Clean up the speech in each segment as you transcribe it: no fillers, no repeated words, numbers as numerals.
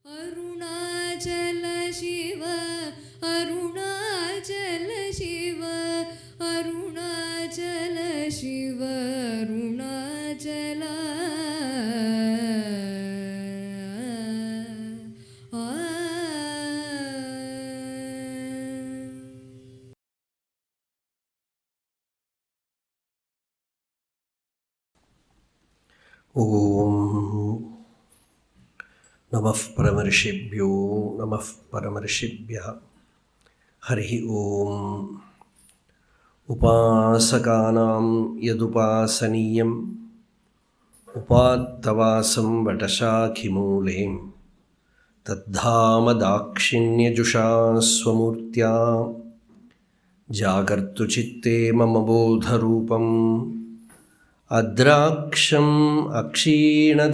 अरुणाचल शिव अरुणाचल शिव अरुणाचल शिव अरुणाचल ॐ नमः परमर्षिभ्यो नमः परमर्षिभ्यः हरिः ॐ उपासकानां यदुपासनीयम् उपात्तवासं वटशाखिमूले तद्धाम दाक्षिण्यजुषा स्वमूर्त्या जागर्तु चित्ते मम बोधरूपम् अद्राक्षम् अक्षीणदयानिधानम्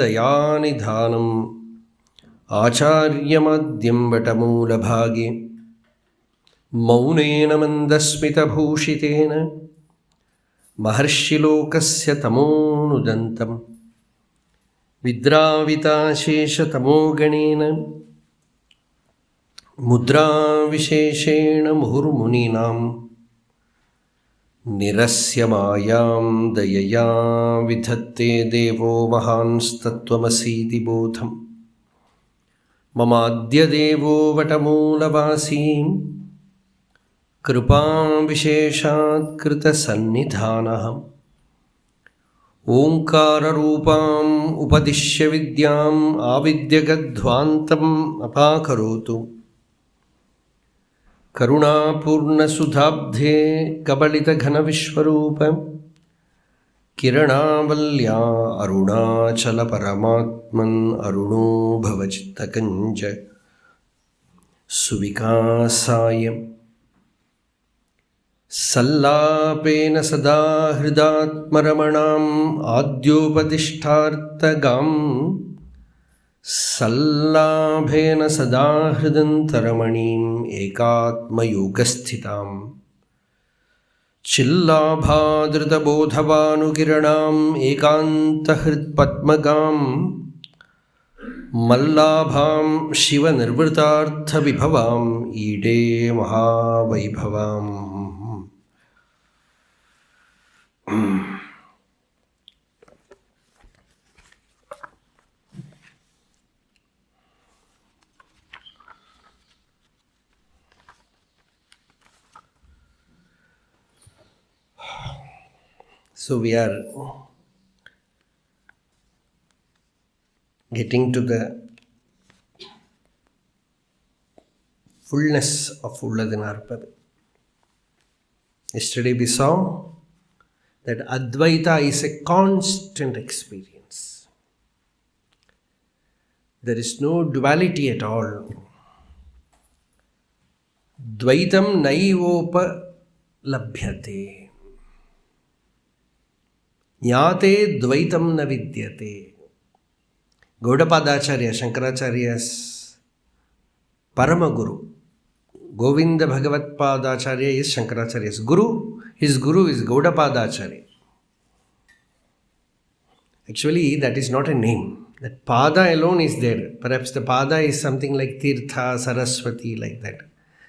आचार्यमद्यं वटमूलभागे मौनेन मन्दस्मितभूषितेन महर्षिलोकस्य तमोनुदन्तं विद्राविताशेषतमोगणेन मुद्राविशेषेण मुहुर्मुनीनां निरस्य मायां दयया विधत्ते देवो महांस्तत्त्वमसीति बोधम् ममाद्य देवो वटमूलवासी कृपाविशेषात् कृतसन्निधानः ओङ्काररूपाम् उपदिश्य विद्याम् आविद्यगध्वान्तम् अपाकरोतु करुणापूर्णसुधाब्धे कबलितघनविश्वरूप किरणावल्या अरुणाचलपरमात्मन् अरुणो भवचित्तकञ्ज सुविकासाय सल्लापेन सदा हृदात्मरमणाम् आद्योपदिष्टार्थगाम् सल्लाभेन सदा हृदन्तरमणीम् एकात्मयोगस्थिताम् चिल्लाभादृतबोधवानुकिरणाम् एकान्तहृत्पद्मगाम् मल्लाभां शिवनिर्वृतार्थविभवाम् ईडे महावैभवाम् So we are getting to the fullness of Ulladu Narpadu. Yesterday we saw that Advaita is a constant experience. There is no duality at all. Dvaitam naivopa labhyate. Nyate dvaitam na vidyate. Gaudapadacharya, Shankaracharya's Paramaguru. Govinda Bhagavat Padacharya is Shankaracharya's Guru. His Guru is Gaudapadacharya. Actually, that is not a name. That Pada alone is there. Perhaps the Pada is something like Tirtha, Saraswati, like that.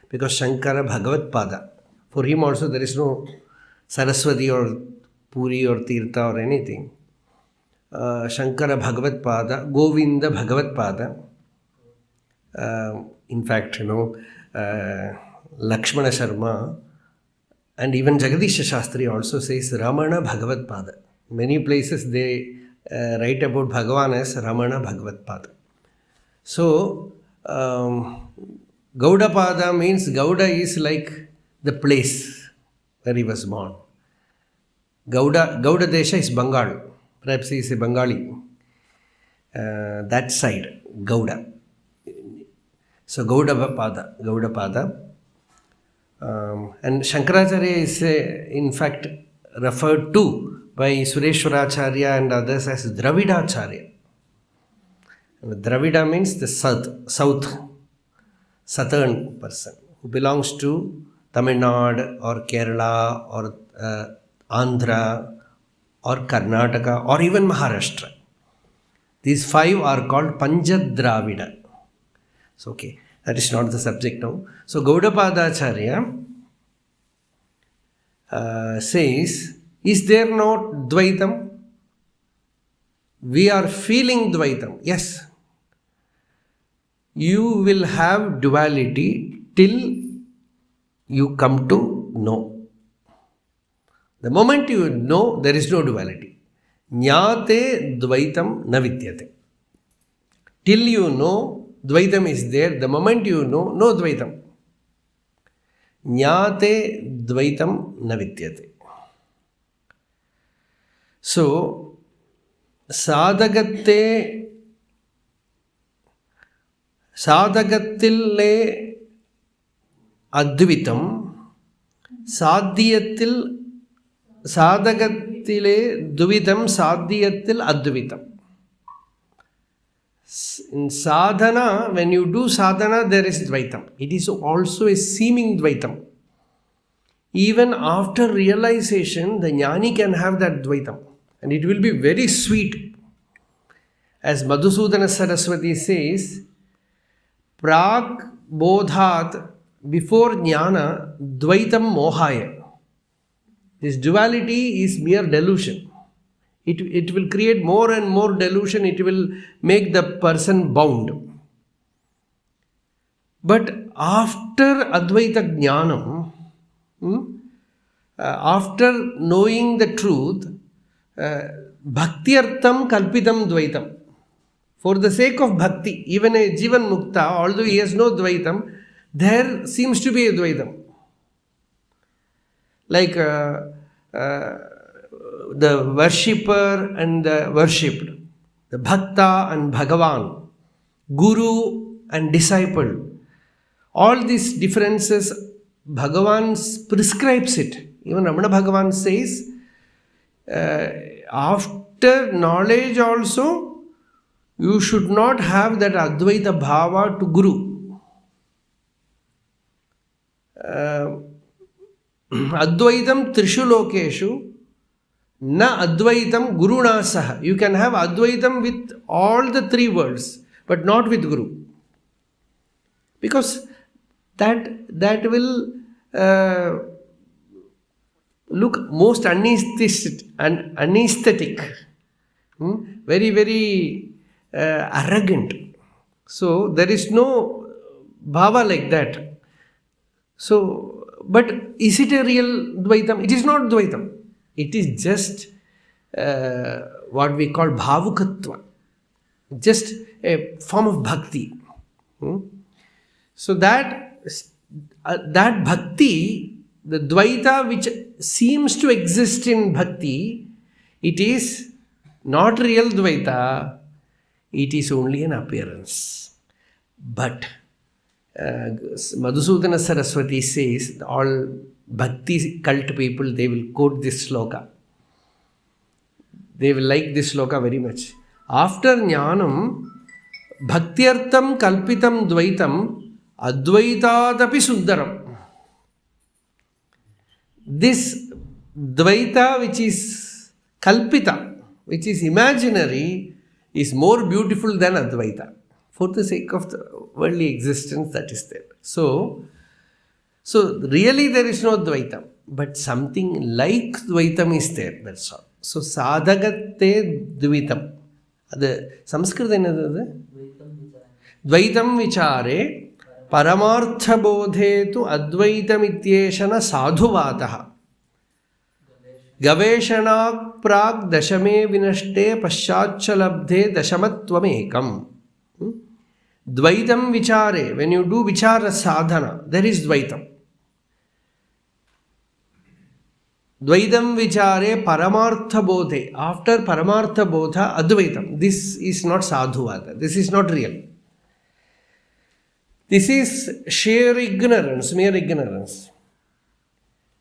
Because Shankara Bhagavat Pada. For him also there is no Saraswati or Puri or Tirtha or anything. Shankara Bhagavat Pada, Govinda Bhagavat Pada. In fact, Lakshmana Sharma and even Jagadisha Shastri also says Ramana Bhagavat Pada. Many places they write about Bhagavan as Ramana Bhagavat Pada. So, Gauda Pada means Gauda is like the place where he was born. Gauda Desha is Bengal. Perhaps he is a Bengali. That side, Gauda. So Gauda Pada. And Shankaracharya is in fact referred to by Sureshwaracharya and others as Dravidacharya. Dravida means the southern person who belongs to Tamil Nadu or Kerala or Andhra or Karnataka or even Maharashtra. These five are called Panchadravida. So, okay, that is not the subject now. So, Gaudapadacharya says, is there not duvitam? We are feeling duvitam. Yes. You will have duality till you come to know. The moment you know, there is no duality. Jnāte duvitam na vidyate. Till you know, duvitam is there. The moment you know, no duvitam. Jnāte duvitam na vidyate. So, sādhakatti-ē adduvitam, sādhiyattil, sādhakatti-ē duvitam, sādhiyattil adduvitam. In sadhana, when you do sadhana, there is duvitam. It is also a seeming duvitam. Even after realization, the jnani can have that duvitam. And it will be very sweet. As Madhusudana Saraswati says, Prag bodhat, before jnana, duvitam mohaya. This duality is mere delusion. It will create more and more delusion. It will make the person bound. But after Advaita Jnanam, after knowing the truth, Bhaktyartham kalpitam dvaitam. For the sake of bhakti, even a Jivan Mukta, although he has no dvaitam, there seems to be a dvaitam. Like the worshipper and the worshipped, the Bhakta and Bhagavan, Guru and disciple. All these differences, Bhagavan prescribes it. Even Ramana Bhagavan says, after knowledge also, you should not have that Advaita Bhava to Guru. Advaitam Trishu Lokeshu, na Advaitam Guruna Saha. You can have Advaitam with all the three worlds, but not with Guru. Because that will look most anesthetic, very, very arrogant. So there is no bhava like that. So, but is it a real Dvaitam? It is not Dvaitam. It is just what we call bhavukatva, just a form of bhakti. So that bhakti, the Dvaita which seems to exist in bhakti, it is not real Dvaita, it is only an appearance. But Madhusudana Saraswati says, all bhakti cult people, they will quote this sloka. They will like this sloka very much. After jnanam, bhaktyartham kalpitam dvaitam, advaitadapi sundaram. This dvaita which is kalpita, which is imaginary, is more beautiful than advaita. For the sake of the worldly existence that is there. So really there is no dvaitam, but something like dvaitam is there, that's all. So sādhakatti duvitam. That Sanskrit enadhu? Dvaitam vichare paramartha bodhe tu advaitam ityeshana sadhuvataha. Gaveshanak prag dashame vinashte paschachalabdhe dashamattvamekam. Dvaitam vichare, when you do vichara sadhana, there is dvaitam. Dvaitam vichare paramartha bodhe. After paramartha bodha, advaitam. This is not sadhuvata. This is not real. This is sheer ignorance, mere ignorance.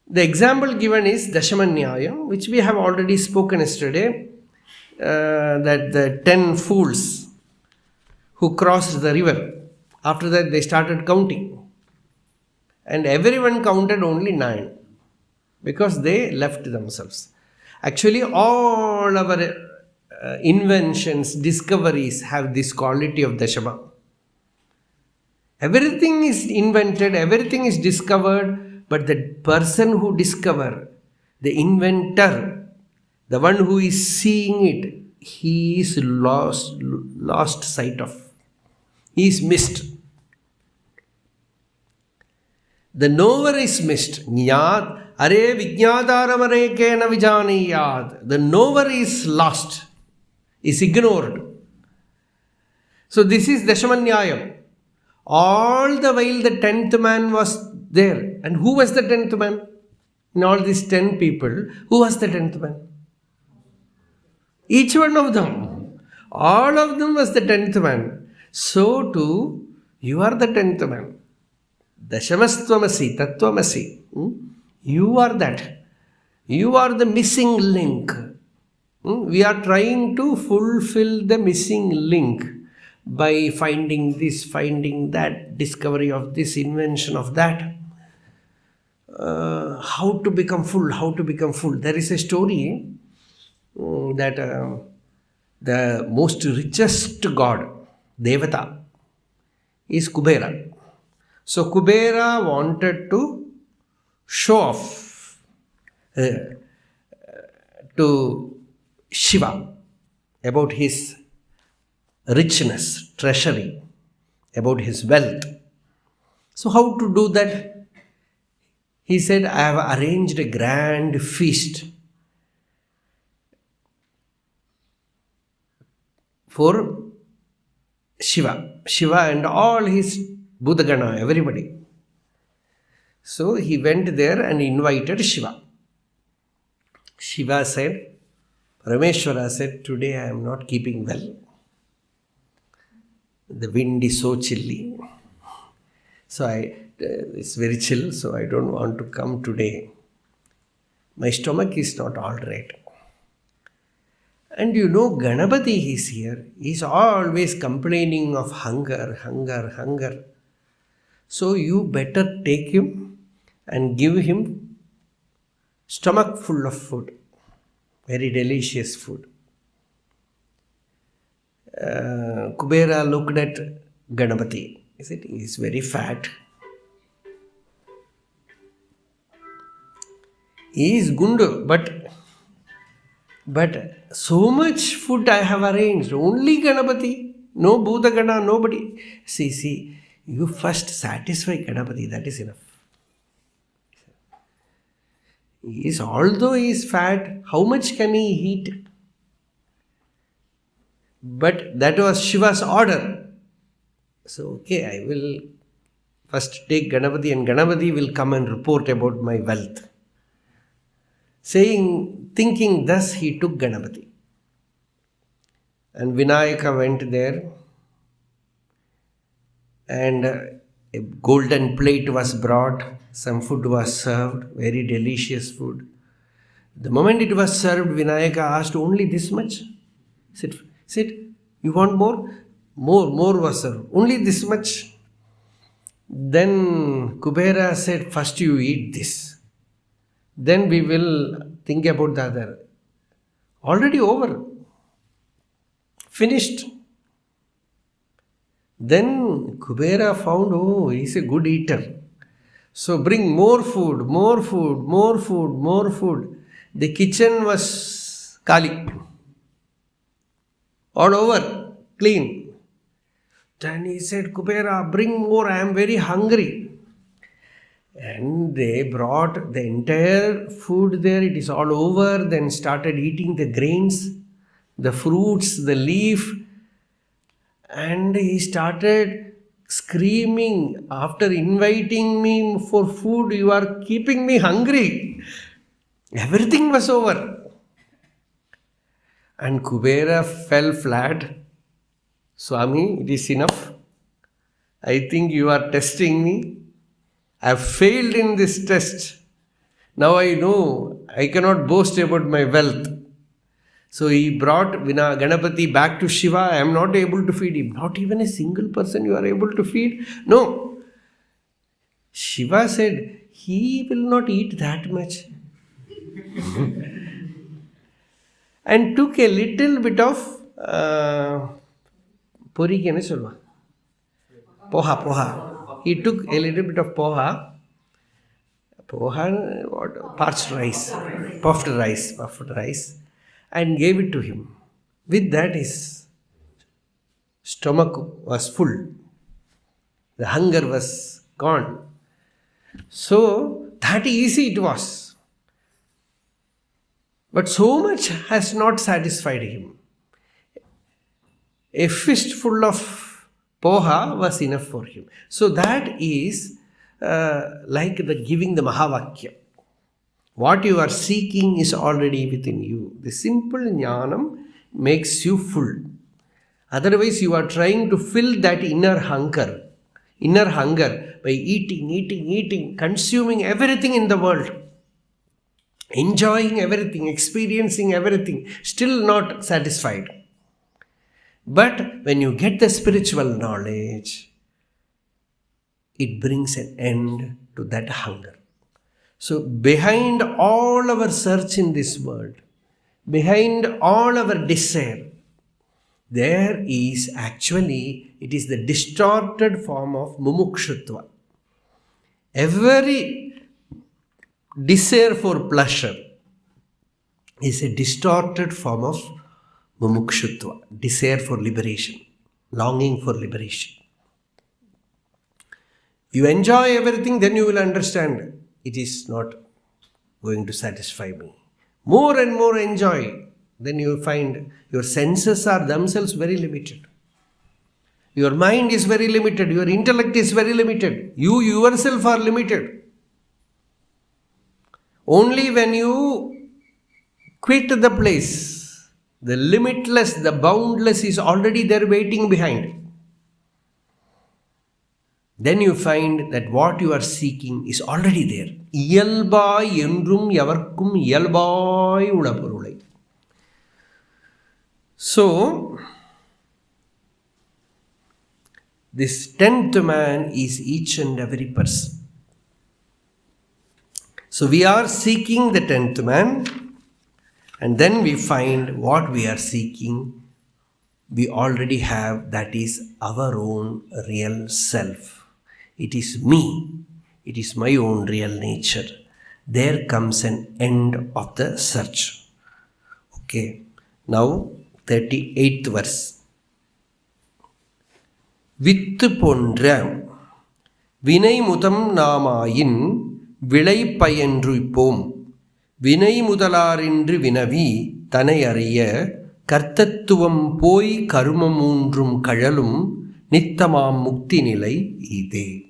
The example given is Dashamanyayam, which we have already spoken yesterday, that the 10 fools who crossed the river. After that, they started counting. And everyone counted only 9 because they left themselves. Actually, all our inventions, discoveries have this quality of Dashama. Everything is invented, everything is discovered, but the person who discovered, the inventor, the one who is seeing it, he is lost sight of. He is missed. The knower is missed. Are vijñātāram kena vijānīyāt. The knower is lost, is ignored. So this is Dashamanyayam. All the while the 10th man was there. And who was the 10th man? In all these 10 people, who was the 10th man? Each one of them. All of them was the 10th man. So too, you are the 10th man. Dashamastvamasi, tattvamasi. You are that. You are the missing link. We are trying to fulfill the missing link by finding this, finding that, discovery of this, invention of that. How to become full, how to become full. There is a story that the most richest god, Devata, is Kubera. So Kubera wanted to show off to Shiva about his richness, treasury, about his wealth. So how to do that? He said, I have arranged a grand feast for Shiva and all his Budagana, everybody. So he went there and invited Shiva. Shiva said, Parameshwara said, today I am not keeping well. The wind is so chilly. So it's very chill, so I don't want to come today. My stomach is not all right. And you know, Ganapati is here. He's always complaining of hunger, hunger, hunger. So you better take him and give him stomach full of food. Very delicious food. Kubera looked at Ganapati. He said, he is very fat. He is gundu, but so much food I have arranged. Only Ganapati, no Bhutagana, nobody. See, you first satisfy Ganapati, that is enough. Although he is fat, how much can he eat? But that was Shiva's order. So, okay, I will first take Ganapati and Ganapati will come and report about my wealth. Thinking thus, he took Ganapati. And Vinayaka went there and a golden plate was brought, some food was served, very delicious food. The moment it was served, Vinayaka asked, only this much? He said, you want more? More was served. Only this much? Then Kubera said, first you eat this. Then we will think about the other. Already over. Finished. Then Kubera found, he's a good eater. So bring more food. The kitchen was kali. All over, clean. Then he said, Kubera, bring more, I am very hungry. And they brought the entire food there, it is all over, then started eating the grains, the fruits, the leaf. And he started screaming, after inviting me for food, you are keeping me hungry. Everything was over. And Kubera fell flat. Swami, it is enough. I think you are testing me. I have failed in this test. Now I know I cannot boast about my wealth. So he brought Ganapati back to Shiva. I am not able to feed him. Not even a single person you are able to feed? No. Shiva said, he will not eat that much. And took a little bit of poha. he took a little bit of poha, parched rice, puffed rice, and gave it to him. With that, his stomach was full. The hunger was gone. So, that easy it was. But so much has not satisfied him. A fistful of poha was enough for him. So, that is like the giving the Mahavakya. What you are seeking is already within you. The simple jnanam makes you full. Otherwise, you are trying to fill that inner hunger by eating, consuming everything in the world, enjoying everything, experiencing everything, still not satisfied. But when you get the spiritual knowledge, it brings an end to that hunger. So behind all our search in this world, behind all our desire, there is actually, it is the distorted form of mumukshutva. Every desire for pleasure is a distorted form of mumukshutva, desire for liberation, longing for liberation. You enjoy everything, then you will understand it is not going to satisfy me. More and more enjoy, then you find your senses are themselves very limited. Your mind is very limited, your intellect is very limited. You yourself are limited. Only when you quit the place, the limitless, the boundless is already there waiting behind. Then you find that what you are seeking is already there. Iyalbai endrum yavarkum iyalbai ulapurulai. So, this 10th man is each and every person. So we are seeking the 10th man, and then we find what we are seeking we already have, that is our own real self. It is me. It is my own real nature. There comes an end of the search. Okay. Now, 38th verse. Vittu pondra vinai mudam namayin vilai payendruipom vinai mudalarindru vinavi taṇaiyaḍainda kartattuvam poi karumamundrum kalalum nittam-ām mukti nilai ide.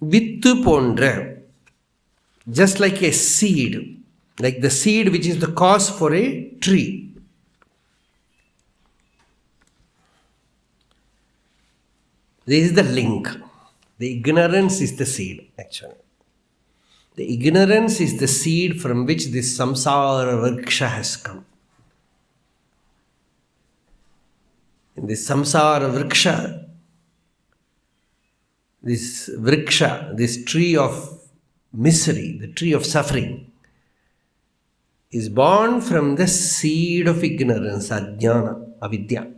Vittu pondra, just like a seed, like the seed which is the cause for a tree. This is the link. The ignorance is the seed, actually. The ignorance is the seed from which this samsara vriksha has come. In this samsara vriksha, this tree of misery, the tree of suffering, is born from the seed of ignorance, ajnana, avidya.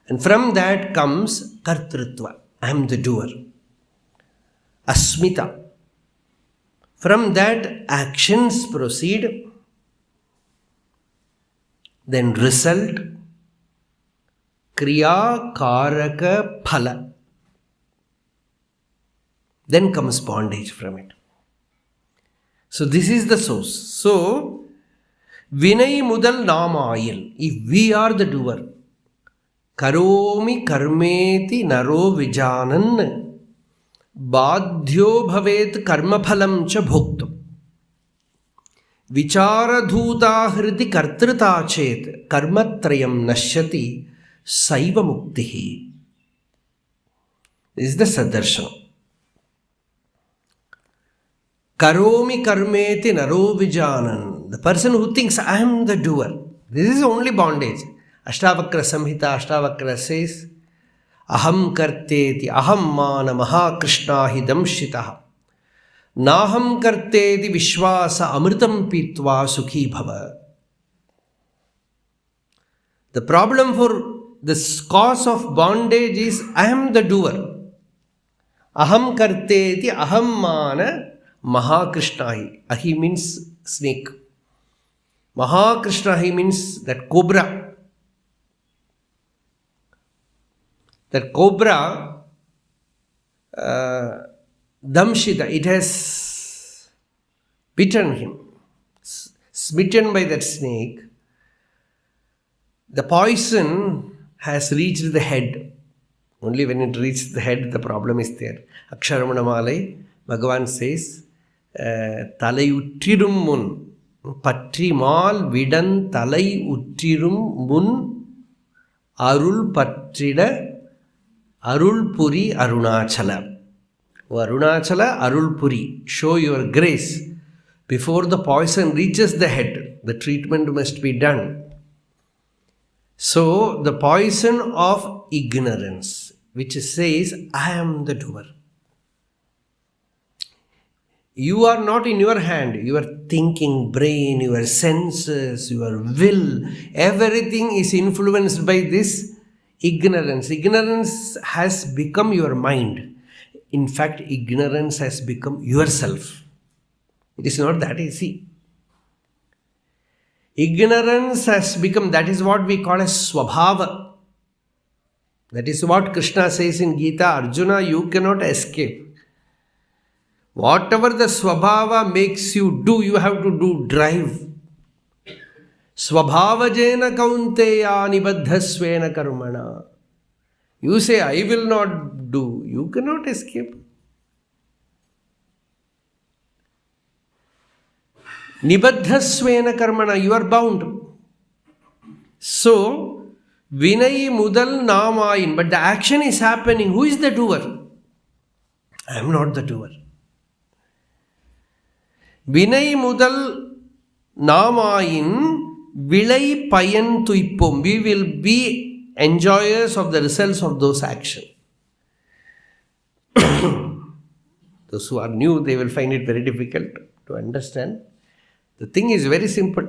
And from that comes kartrutva, I am the doer. Asmita. From that actions proceed, then result, kriya karaka phala. Then comes bondage from it. So this is the source. So, vinay mudal namayil, if we are the doer, karomi karmeti naro vijanan badhyo bhavet karmaphalam cha bhoktum vicharadhuta hriti kartrita chet karmatrayam nashyati saiva muktihi. This is the sadarshana. Karomi karmeti naro vijanan. The person who thinks, I am the doer. This is only bondage. Ashtavakra Samhita, Ashtavakra says, Aham karteti aham mana mahakrishna hidamshitaha naham karteti vishwasa amritam pitva sukhi bhava. The problem for the cause of bondage is I am the doer. Aham karteti aham mana Mahakrishnahi. Ahi means snake. Mahakrishnahi means that cobra. That cobra, Damshita, it has bitten him, smitten by that snake. The poison has reached the head. Only when it reaches the head, the problem is there. Aksharamana Malai, Bhagavan says, Talai uttirum mun, Patri mal vidan talai uttirum mun, Arul patrida, Arul puri Arunachala. O Arunachala, Arul puri, show your grace. Before the poison reaches the head, the treatment must be done. So, the poison of ignorance, which says, I am the doer. You are not in your hand. Your thinking brain, your senses, your will, everything is influenced by this ignorance. Ignorance has become your mind. In fact, ignorance has become yourself. It is not that easy. Ignorance has become, that is what we call as swabhava. That is what Krishna says in Gita, Arjuna, you cannot escape. Whatever the swabhava makes you do, you have to do, drive. Swabhavajena kaunteya nibaddhasvena karmana. You say, I will not do, you cannot escape. Nibaddhasvena karmana, you are bound. So, Vinay mudal namayin, but the action is happening. Who is the doer? I am not the doer. Vinay mudal namayin vilai payan tuippum. We will be enjoyers of the results of those actions. Those who are new, they will find it very difficult to understand. The thing is very simple.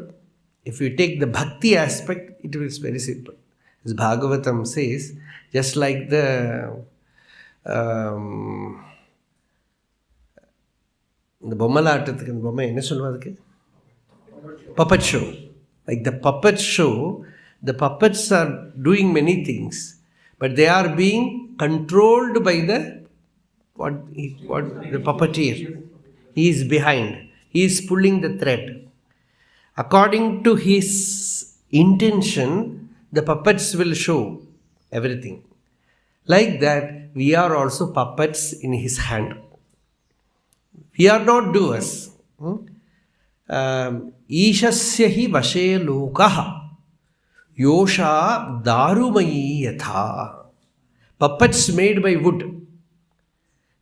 If you take the bhakti aspect, it is very simple. As Bhagavatam says, just like the puppet show. Like the puppet show, the puppets are doing many things, but they are being controlled by the puppeteer. He is behind. He is pulling the thread. According to his intention, the puppets will show everything. Like that, we are also puppets in his hand. We are not doers. Ishasya hi vashe lokaha yosha darumayi yatha. Puppets made by wood.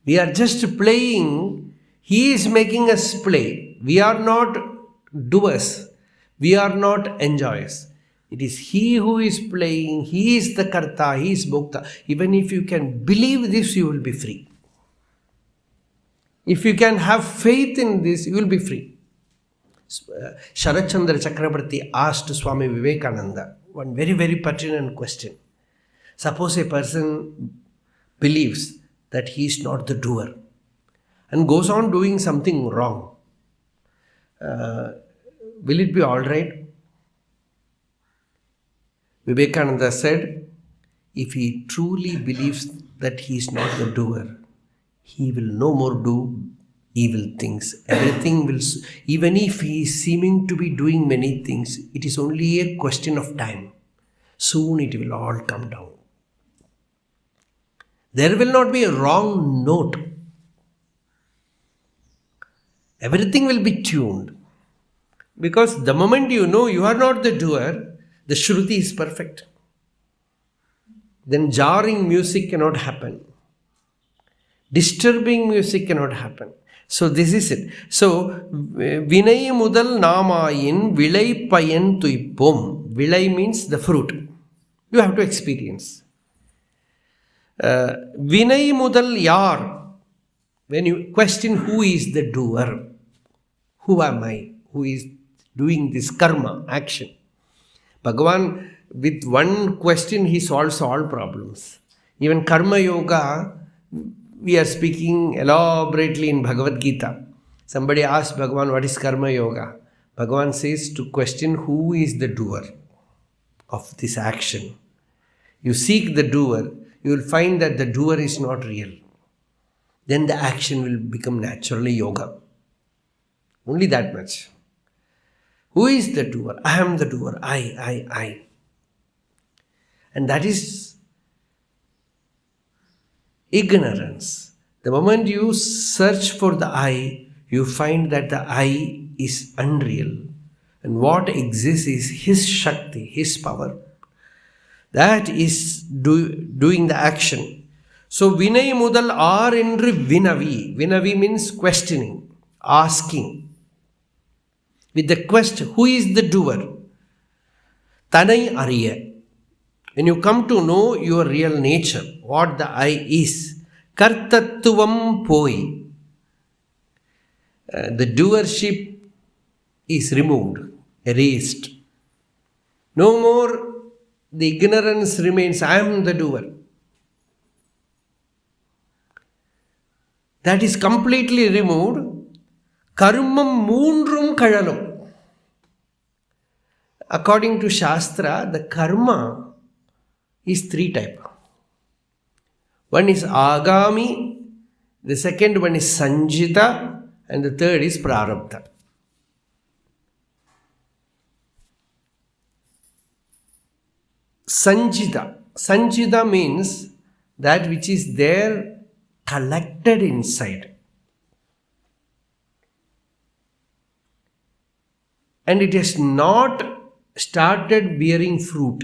We are just playing. He is making us play. We are not doers. We are not enjoyers. It is he who is playing. He is the karta. He is bhokta. Even if you can believe this, you will be free. If you can have faith in this, you will be free. Sharat Chandra Chakrabarti asked Swami Vivekananda one very, very pertinent question. Suppose a person believes that he is not the doer and goes on doing something wrong. Will it be all right? Vivekananda said, if he truly believes that he is not the doer, he will no more do evil things. Everything will, even if he is seeming to be doing many things, it is only a question of time. Soon it will all come down. There will not be a wrong note. Everything will be tuned. Because the moment you know you are not the doer, the Shruti is perfect. Then jarring music cannot happen. Disturbing music cannot happen. So this is it. So, Vinay mudal namayin vilai payan tuippum. Vilai means the fruit. You have to experience. Vinay mudal yar. When you question who is the doer, who am I? Who is doing this karma, action? Bhagavan, with one question he solves all problems. Even Karma Yoga, we are speaking elaborately in Bhagavad Gita. Somebody asked Bhagavan, what is Karma Yoga? Bhagavan says to question who is the doer of this action. You seek the doer, you will find that the doer is not real. Then the action will become naturally yoga. Only that much. Who is the doer? I am the doer. I. And that is ignorance. The moment you search for the I, you find that the I is unreal. And what exists is his Shakti, his power. That is doing the action. So, Vinay Mudal R endru Vinavi. Vinavi means questioning, asking. With the question, who is the doer? Taṇaiyaḍainda. When you come to know your real nature, what the I is, kartattvam poi. The doership is removed, erased. No more the ignorance remains, I am the doer. That is completely removed. Karmam moondrum kazhalum. According to Shastra, the karma is three types. One is agami, the second one is sanjita, and the third is prarabdha. Sanjita. Sanjita means that which is there collected inside. And it has not started bearing fruit.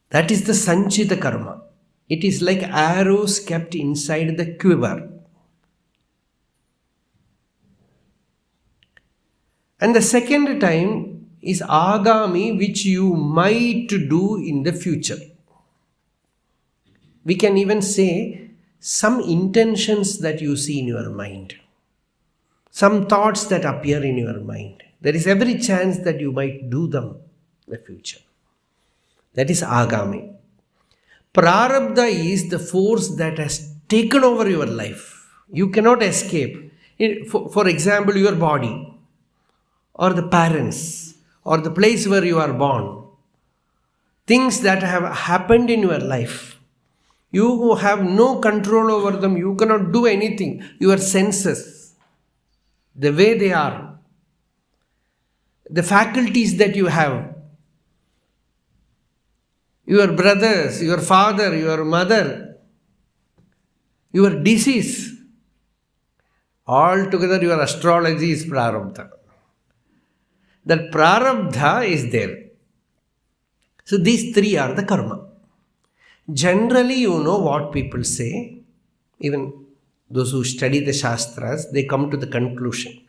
That is the sanchita karma. It is like arrows kept inside the quiver. And the second time is agami, which you might do in the future. We can even say some intentions that you see in your mind, some thoughts that appear in your mind. There is every chance that you might do them in the future. That is agami. Prarabdha is the force that has taken over your life. You cannot escape. For example, your body, or the parents, or the place where you are born. Things that have happened in your life. You have no control over them. You cannot do anything. Your senses, the way they are, the faculties that you have, your brothers, your father, your mother, your disease, all together your astrology is prarabdha. That prarabdha is there. So these three are the karma. Generally, you know what people say, even those who study the Shastras, they come to the conclusion.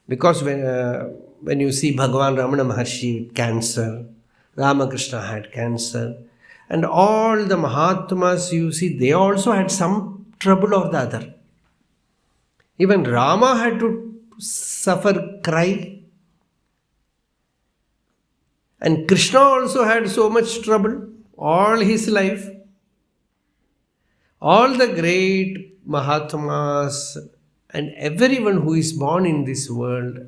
Because when you see Bhagavan Ramana Maharshi with cancer, Ramakrishna had cancer, and all the Mahatmas you see, they also had some trouble or the other. Even Rama had to suffer, cry. And Krishna also had so much trouble all his life. All the great Mahatmas and everyone who is born in this world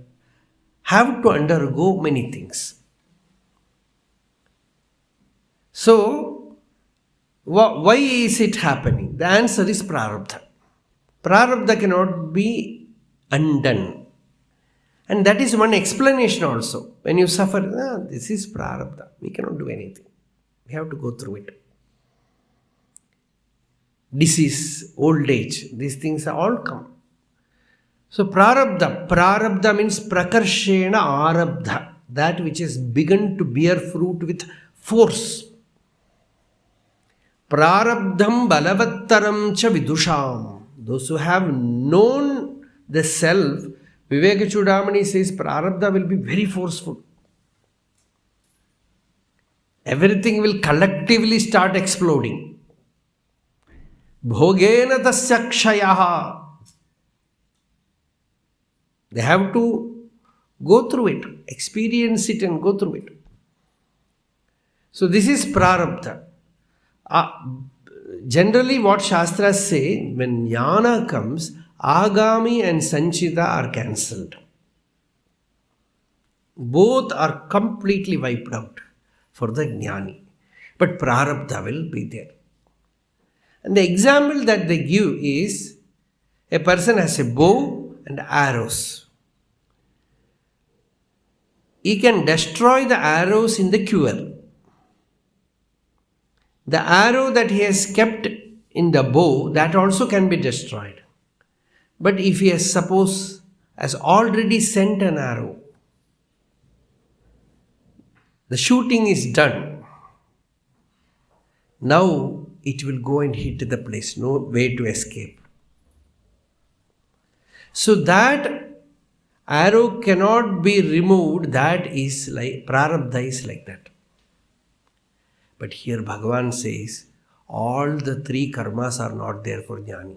have to undergo many things. So, why is it happening? The answer is prarabdha. Prarabdha cannot be undone. And that is one explanation also. When you suffer, this is prarabdha. We cannot do anything. We have to go through it. Disease, old age, these things are all come. So prarabdha. Prarabdha means prakarshena arabdha. That which has begun to bear fruit with force. Prarabdham balavattaram cha vidusham. Those who have known the self, Viveka Chudamani says prarabdha will be very forceful. Everything will collectively start exploding. Bhogena tasya kshayaha. They have to go through it, experience it and go through it. So this is prarabdha. Generally what Shastras say, when jnana comes, agami and sanchita are cancelled. Both are completely wiped out for the jnani. But prarabdha will be there. And the example that they give is, a person has a bow and arrows. He can destroy the arrows in the quiver. The arrow that he has kept in the bow, that also can be destroyed. But if he has already sent an arrow, the shooting is done. Now it will go and hit the place, no way to escape. So that arrow cannot be removed, that is like, prarabdha is like that. But here Bhagavan says, all the three karmas are not there for jnani.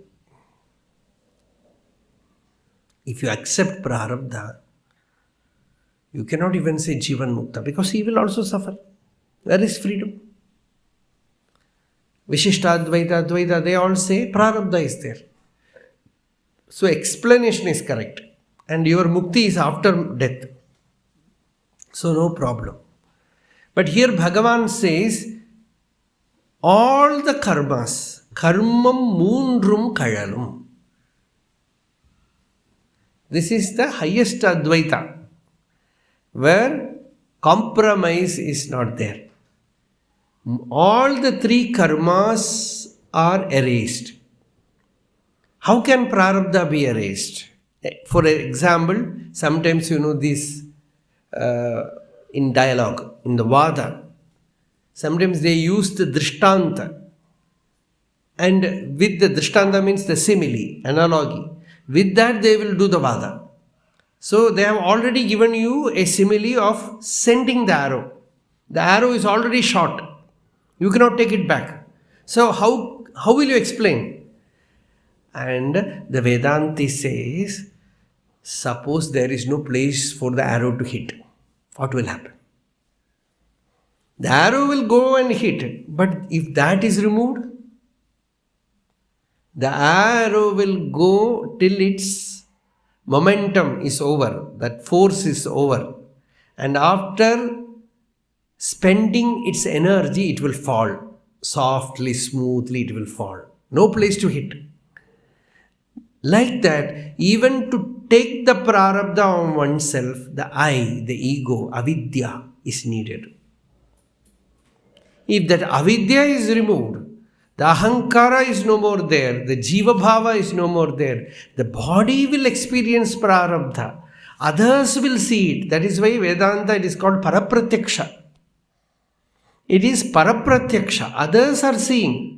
If you accept prarabdha, you cannot even say jivan mukta, because he will also suffer. Where is freedom? Vishishta, Advaita, Advaita, they all say prarabdha is there. So explanation is correct. And your mukti is after death. So no problem. But here Bhagavan says, all the karmas, karmam moondrum kālum. This is the highest Advaita, where compromise is not there. All the three karmas are erased. How can prarabdha be erased? For example, sometimes this in dialogue, in the vada, sometimes they use the drishtanta. And with the drishtanta means the simile, analogy. With that they will do the vada. So they have already given you a simile of sending the arrow. The arrow is already shot. You cannot take it back. So how will you explain? And the Vedanti says, suppose there is no place for the arrow to hit. What will happen? The arrow will go and hit. But if that is removed, the arrow will go till its momentum is over. That force is over. And after spending its energy, it will fall. Softly, smoothly, it will fall. No place to hit. Like that, even to take the prarabdha on oneself, the I, the ego, avidya is needed. If that avidya is removed, the ahankara is no more there, the jiva bhava is no more there, the body will experience prarabdha. Others will see it. That is why Vedanta, it is called parapratyaksha. It is parapratyaksha. Others are seeing.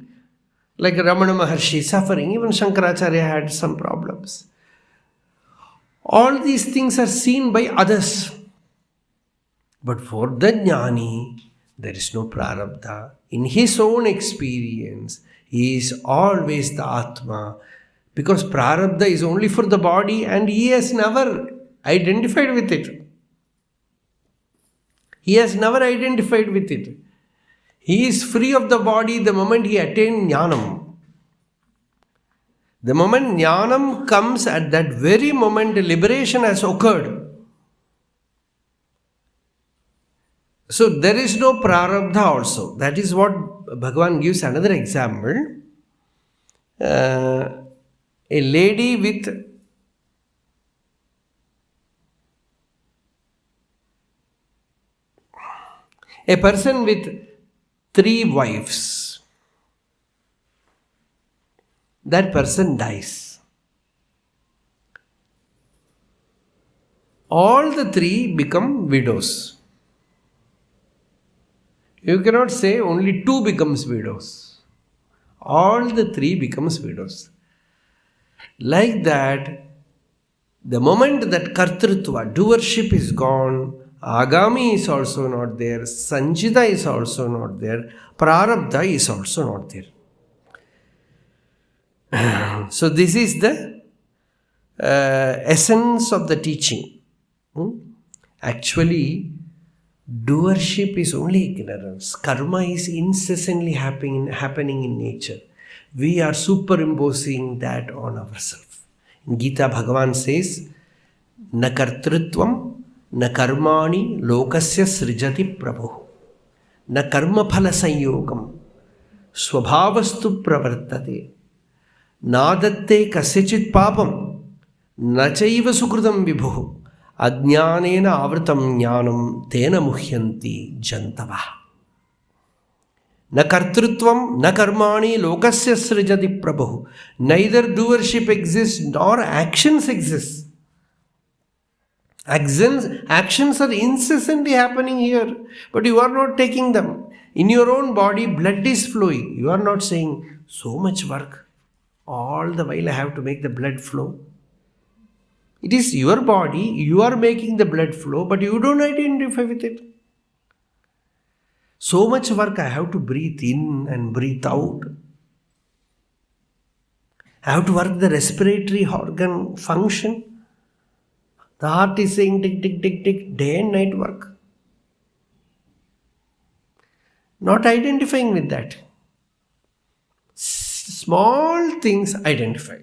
Like Ramana Maharshi suffering, even Shankaracharya had some problems. All these things are seen by others. But for the jnani, there is no prarabdha. In his own experience, he is always the Atma. Because prarabdha is only for the body and he has never identified with it. He has never identified with it. He is free of the body the moment he attained jnanam. The moment jnanam comes, at that very moment liberation has occurred. So there is no prarabdha also. That is what Bhagavan gives another example. A lady with a person with 3 wives. That person dies. All the 3 become widows. You cannot say only 2 becomes widows. All the 3 becomes widows. Like that, the moment that kartrutva, doership is gone, agami is also not there, sanchita is also not there, prarabdha is also not there. So this is the essence of the teaching. Actually, Doership is only ignorance. Karma is incessantly happening in nature. We are superimposing that on ourselves. In Gita, Bhagavan says, na kartrutvam, na karmani lokasya srijati prabhu, na karma phala sanyogam, swabhavastu pravartate, nadatte kasyachit papam, na chaiva sukrutam vibhu, ajnanena avritam jnanam tena muhyanti jantavah. Na kartrutvam, na karmani lokasya srijati prabhu. Neither doership exists nor actions exist. Actions are incessantly happening here, but you are not taking them. In your own body, blood is flowing. You are not saying, so much work. All the while I have to make the blood flow. It is your body, you are making the blood flow, but you don't identify with it. So much work I have to breathe in and breathe out. I have to work the respiratory organ function. The heart is saying tick, tick, tick, tick, day and night work. Not identifying with that. Small things identify.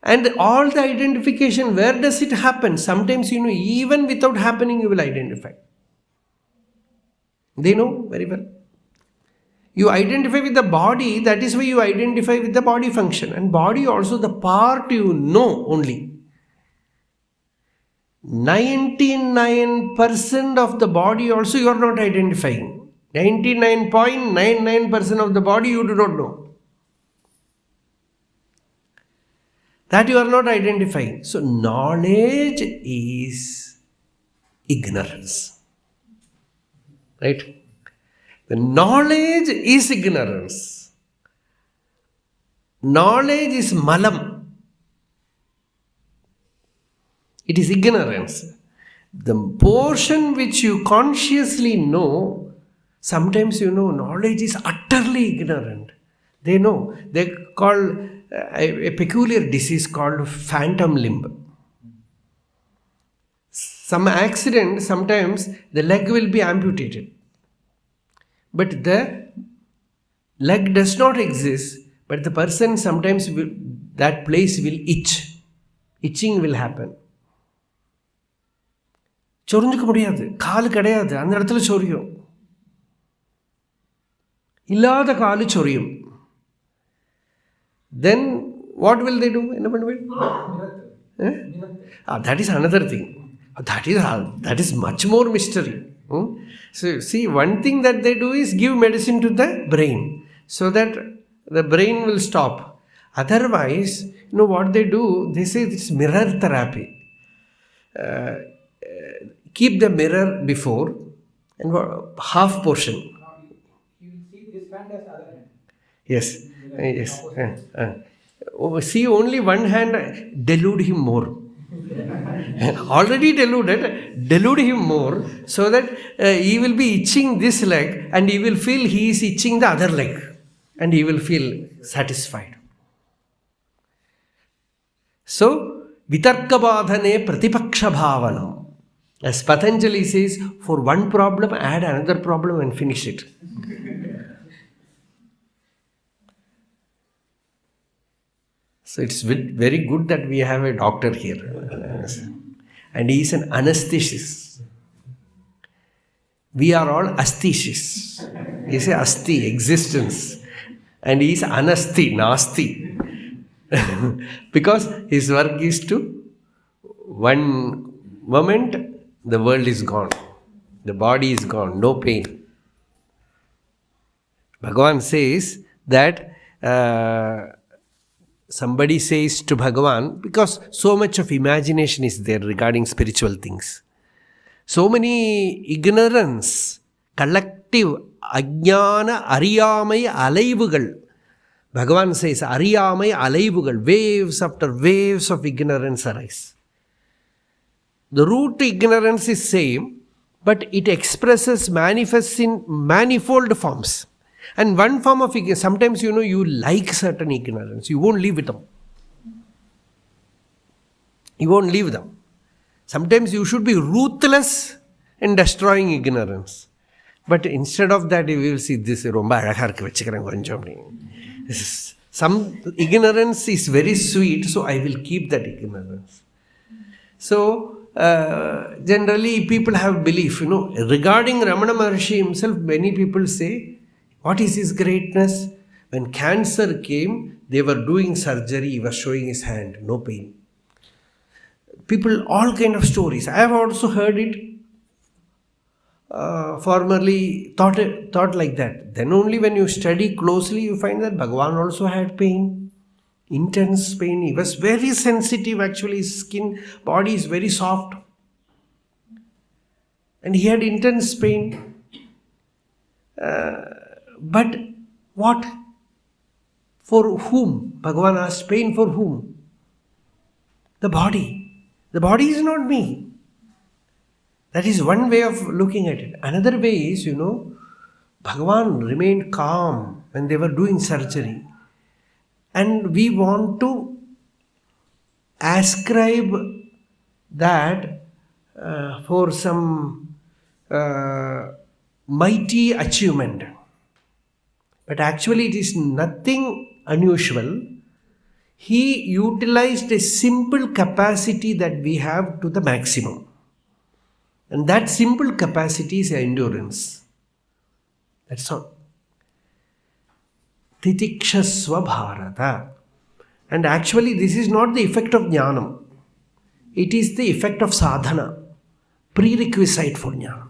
And all the identification, where does it happen? Sometimes, even without happening, you will identify. They know very well. You identify with the body, that is why you identify with the body function. And body also the part you know only. 99% of the body also you are not identifying. 99.99% of the body you do not know. That you are not identifying. So knowledge is ignorance. Right? The knowledge is ignorance. Knowledge is malam. It is ignorance. The portion which you consciously know, sometimes knowledge is utterly ignorant. They know. They call a peculiar disease called phantom limb. Some accident, sometimes the leg will be amputated. But the leg does not exist, but the person sometimes that place will itch. Itching will happen. சொரிஞ்சுக்க முடியாது, காலு கிடையாது, அந்த இடத்துல சொரியும். இல்லாத காலு சொரியும். Then what will they do? என்ன பண்ணுவேன்? That is another thing. That is much more mystery. So see, one thing that they do is give medicine to the brain so that the brain will stop. Otherwise, what they do, they say it's mirror therapy. Keep the mirror before and half portion. You will see this hand as other hand. Yes. Yes. See only one hand, delude him more. Already deluded, delude him more so that he will be itching this leg and he will feel he is itching the other leg and he will feel satisfied. So, vitarka badhane pratipaksha bhavanam. As Patanjali says, for one problem add another problem and finish it. So it's very good that we have a doctor here. And he is an anesthetist. We are all asthetists. He is asti, existence. And he is anasti, nasti. Because his work is to, one moment, the world is gone. The body is gone, no pain. Bhagavan says that somebody says to Bhagavan, because so much of imagination is there regarding spiritual things. So many ignorance, collective, ajnana, ariyamai, alaivugal. Bhagavan says, ariyamai, alaivugal, waves after waves of ignorance arise. The root ignorance is same, but it expresses, manifests in manifold forms. And one form of ignorance, sometimes you like certain ignorance, you won't live with them. You won't leave them. Sometimes you should be ruthless in destroying ignorance. But instead of that, you will see this. Some ignorance is very sweet, so I will keep that ignorance. So, generally people have belief, regarding Ramana Maharshi himself, many people say, what is his greatness? When cancer came, they were doing surgery, he was showing his hand, no pain. People, all kind of stories. I have also heard it, formerly thought like that. Then only when you study closely, you find that Bhagavan also had pain. Intense pain. He was very sensitive, actually. His skin, body is very soft. And he had intense pain. But what? For whom? Bhagavan asked, pain for whom? The body. The body is not me. That is one way of looking at it. Another way is, Bhagavan remained calm when they were doing surgery. And we want to ascribe that for some mighty achievement. But actually it is nothing unusual. He utilized a simple capacity that we have to the maximum. And that simple capacity is endurance. That's all. Titikshasva bharata. And actually this is not the effect of jnanam. It is the effect of sadhana. Prerequisite for jnanam.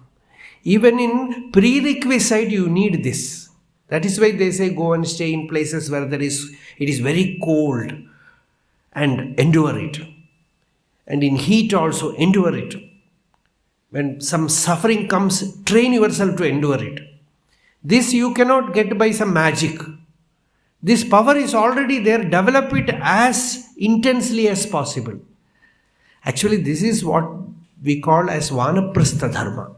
Even in prerequisite you need this. That is why they say go and stay in places where it is very cold and endure it. And in heat also endure it. When some suffering comes, train yourself to endure it. This you cannot get by some magic. This power is already there. Develop it as intensely as possible. Actually, this is what we call as vanaprastha dharma.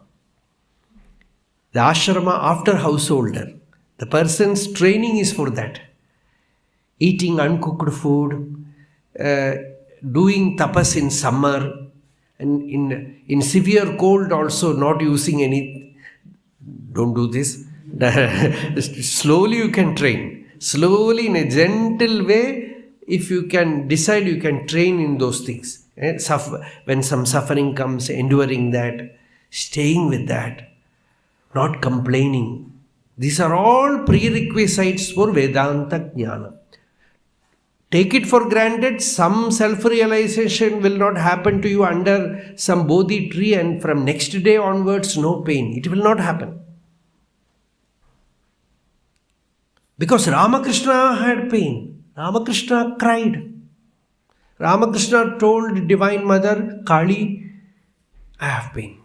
The ashrama after householder. The person's training is for that. Eating uncooked food, doing tapas in summer, and in severe cold also not using any. Don't do this. Slowly you can train. Slowly in a gentle way, if you can decide, you can train in those things. When some suffering comes, enduring that, staying with that, not complaining. These are all prerequisites for Vedanta Jnana. Take it for granted, some self-realization will not happen to you under some Bodhi tree and from next day onwards no pain. It will not happen. Because Ramakrishna had pain. Ramakrishna cried. Ramakrishna told Divine Mother, Kali, I have pain.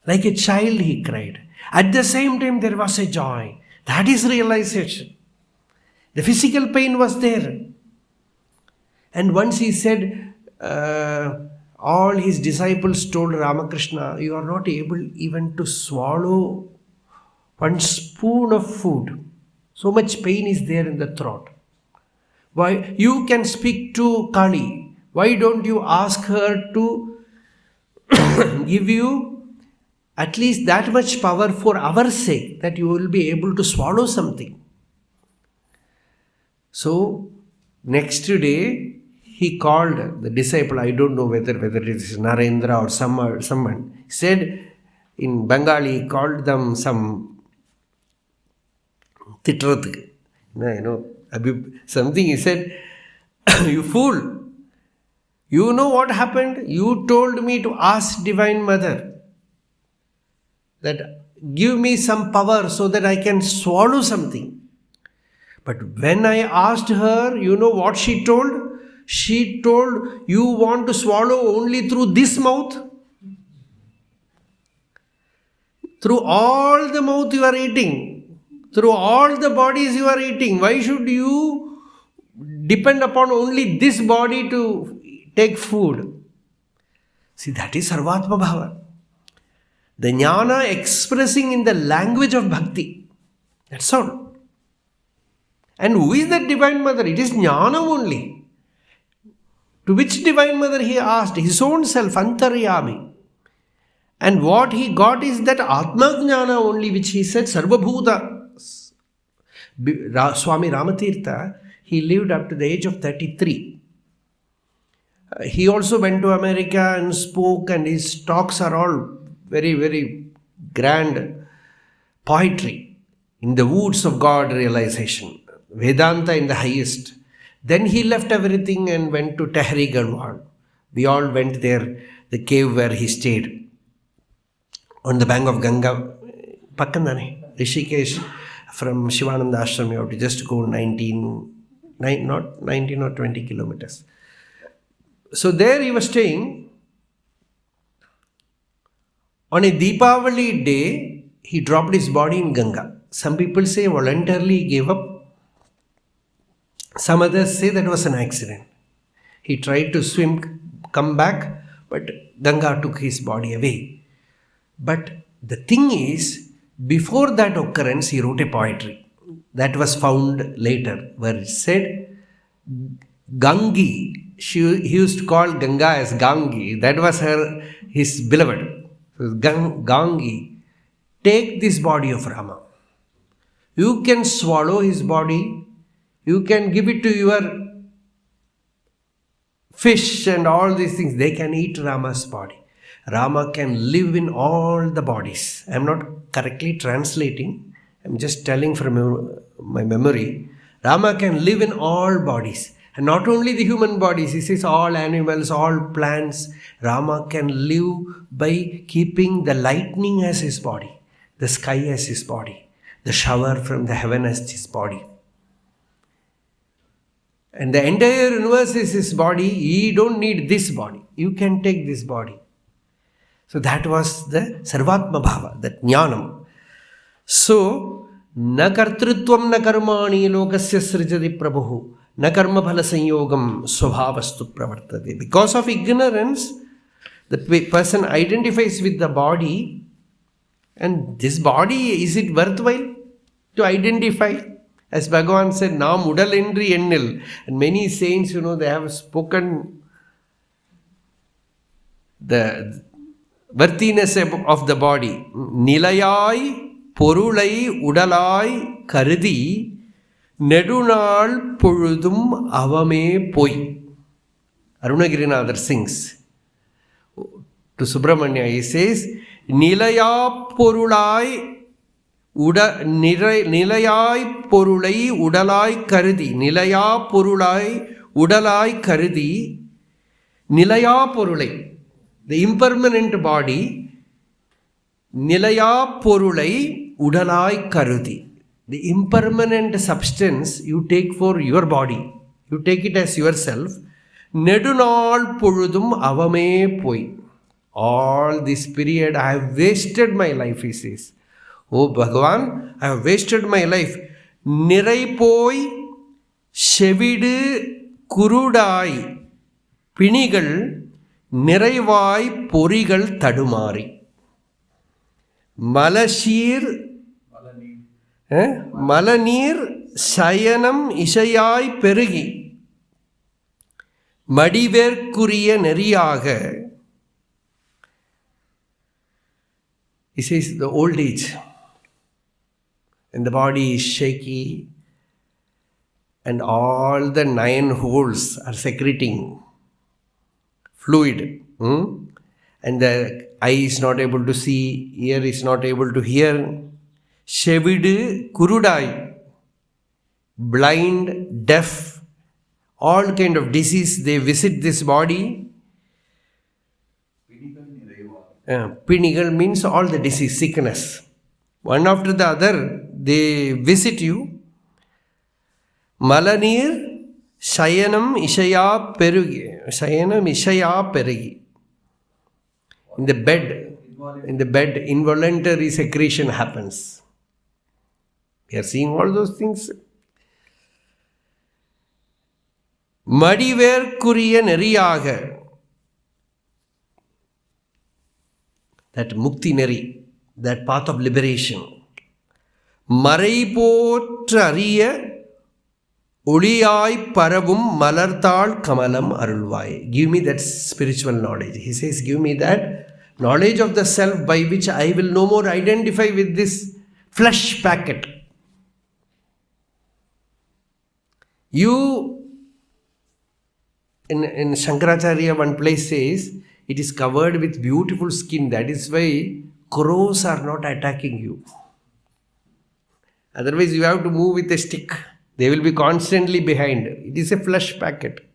Like a child he cried. At the same time there was a joy. That is realization. The physical pain was there. And once he said, all his disciples told Ramakrishna, you are not able even to swallow one spoon of food. So much pain is there in the throat. Why? You can speak to Kali. Why don't you ask her to give you at least that much power for our sake, that you will be able to swallow something. So, next day, he called the disciple, I don't know whether it is Narendra or someone. He said, in Bengali, he called them some titrat, something. He said, you fool, you know what happened? You told me to ask Divine Mother that give me some power so that I can swallow something. But when I asked her, you know what she told? She told, you want to swallow only through this mouth? Through all the mouth you are eating. Through all the bodies you are eating. Why should you depend upon only this body to take food? See, that is Sarvatma Bhava. The jnana expressing in the language of bhakti. That's all. And who is that Divine Mother? It is jnana only. To which Divine Mother he asked? His own self, Antaryami. And what he got is that Atma Jnana only, which he said, Sarvabhuta. Swami Ramatirtha, he lived up to the age of 33. He also went to America and spoke, and his talks are all very, very grand poetry in the woods of God realization. Vedanta in the highest. Then he left everything and went to Tehri Garhwal. We all went there, the cave where he stayed. On the bank of Ganga, Pakkandane, Rishikesh, from Shivananda Ashram, you have to just go 19 or 20 kilometers. So there he was staying. On a Deepavali day, he dropped his body in Ganga. Some people say voluntarily he gave up. Some others say that was an accident. He tried to swim, come back, but Ganga took his body away. But the thing is, before that occurrence, he wrote a poetry that was found later, where it said, Gangi, he used to call Ganga as Gangi, that was his beloved. So Gangi, take this body of Rama. You can swallow his body, you can give it to your fish and all these things, they can eat Rama's body. Rama can live in all the bodies. I am not correctly translating. I am just telling from my memory. Rama can live in all bodies. And not only the human bodies. He says all animals, all plants. Rama can live by keeping the lightning as his body. The sky as his body. The shower from the heaven as his body. And the entire universe is his body. You don't need this body. You can take this body. So that was the Sarvatma Bhava, that Jnanam. So, na kartrutvam na karmani lokasya srijati prabhu, na karma phala sanyogam svabhavastu pravartate. Because of ignorance, the person identifies with the body, and this body, is it worthwhile to identify? As Bhagavan said, Naam udal endri ennil. And many saints, they have spoken the worthiness of the body. Nilayai porulai udalai karudi nedunal poludum avame poi. Arunagirinathar sings to Subramanya. He says, Nilaya porulai nilayai porulai udalai karudi. Nilaya porulai udalai karudi. Nilaya porulai. The impermanent body, nilaya porulai udalai karudi. The impermanent substance you take for your body, you take it as yourself. Nedunal poludum avame poi. All this period I have wasted my life, he says. Oh Bhagavan, I have wasted my life. Nirai poi shevidu kurudai pinigal நிறைவாய் பொறிகள் தடுமாறி மலநீர் சயனம் இசையாய் பெருகி மடிவேற்குரிய நெறியாக. He says the old age and the body is shaky and all the 9 holes are secreting fluid, and the eye is not able to see, ear is not able to hear. Shevidu kurudai, blind, deaf, all kind of disease, they visit this body. Pinigal means all the disease, sickness. One after the other, they visit you. Malanir Shayanam Ishaya Perugi. In the bed, involuntary secretion happens. We are seeing all those things. Madiver-kuriya neriyaga. That mukti neri, that path of liberation. Marai potra ariya Oliyai paravum malarthal kamalam arulvai. Give me that spiritual knowledge. He says, give me that knowledge of the self by which I will no more identify with this flesh packet. You, in Shankaracharya, one place says, it is covered with beautiful skin. That is why crows are not attacking you. Otherwise, you have to move with a stick. They will be constantly behind. It is a flesh packet.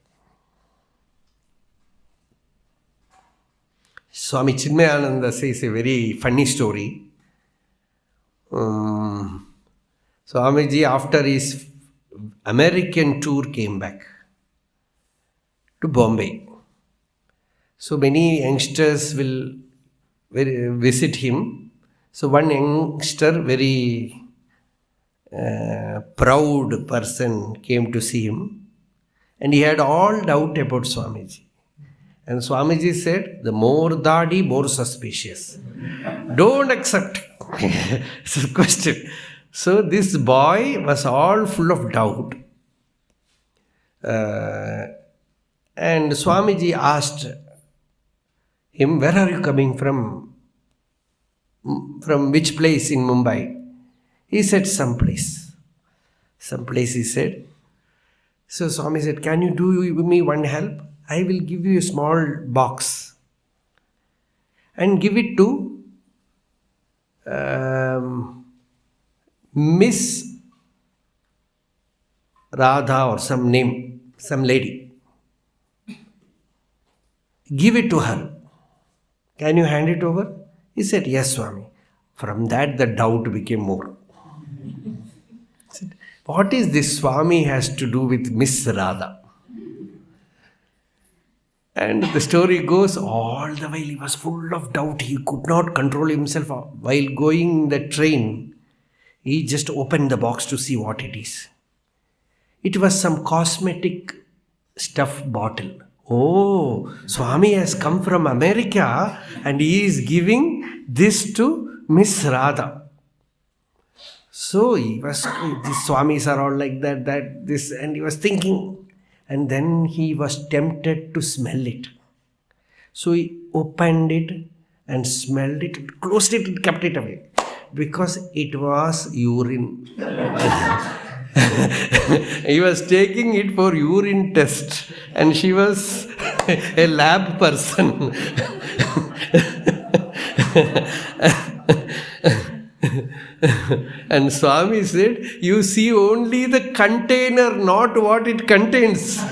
Swami Chinmayananda says a very funny story. Swamiji, after his American tour, came back to Bombay. So many youngsters will visit him. So one youngster, very proud person, came to see him, and he had all doubt about Swamiji. And Swamiji said, the more dadi, more suspicious. Don't accept. It's a question. So this boy was all full of doubt. And Swamiji asked him, where are you coming from? From which place in Mumbai? He said, some place, he said. So Swami said, can you do me one help? I will give you a small box and give it to Miss Radha or some name, some lady. Give it to her. Can you hand it over? He said, yes, Swami. From that, the doubt became more. Said, what is this Swami has to do with Miss Radha? And the story goes, all the while he was full of doubt. He could not control himself. While going the train, he just opened the box to see what it is. It was some cosmetic stuff bottle. Oh, Swami has come from America and he is giving this to Miss Radha. So he was, these Swamis are all like that, this, and he was thinking. And then he was tempted to smell it. So he opened it and smelled it, closed it and kept it away. Because it was urine. He was taking it for urine test. And she was a lab person. And Swami said, you see only the container, not what it contains.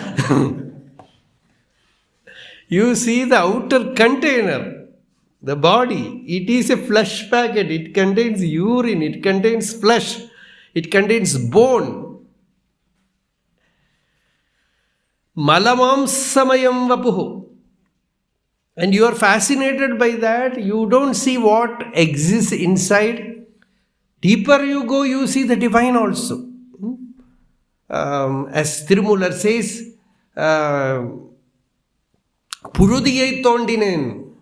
You see the outer container, the body. It is a flesh packet. It contains urine. It contains flesh. It contains bone. Malamam samayam vapuhu. And you are fascinated by that. You don't see what exists inside. Deeper you go, you see the divine also. As Tirumular says, Purudiyai tondinen.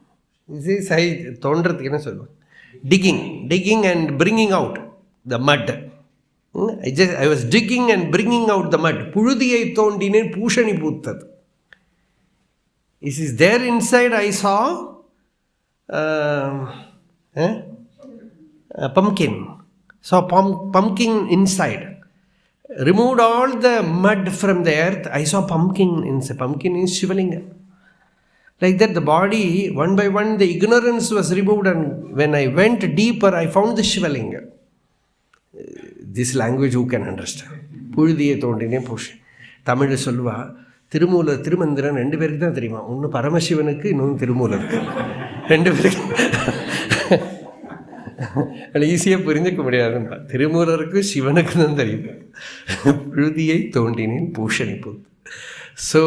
He says, digging and bringing out the mud. I was digging and bringing out the mud. Purudiyai tondinen pushani puttad. He says, there inside I saw a pumpkin. So pumpkin inside. Removed all the mud from the earth. I saw pumpkin inside. Pumpkin is Shivalinga. Like that, the body, one by one, the ignorance was removed, and when I went deeper, I found the Shivalinga. This language who can understand? Purudiyai tondine push. Tamil solva, Tirumula, Tirumandiran, and Verda Trima. Unno Paramashivanaki, no Tirumula. And ஈஸியாக புரிஞ்சுக்க முடியாதுப்பா. திருமூலருக்கு சிவனுக்கு தான் தெரியுது. புழுதியை தோண்டினேன் பூஷணி பூ. So,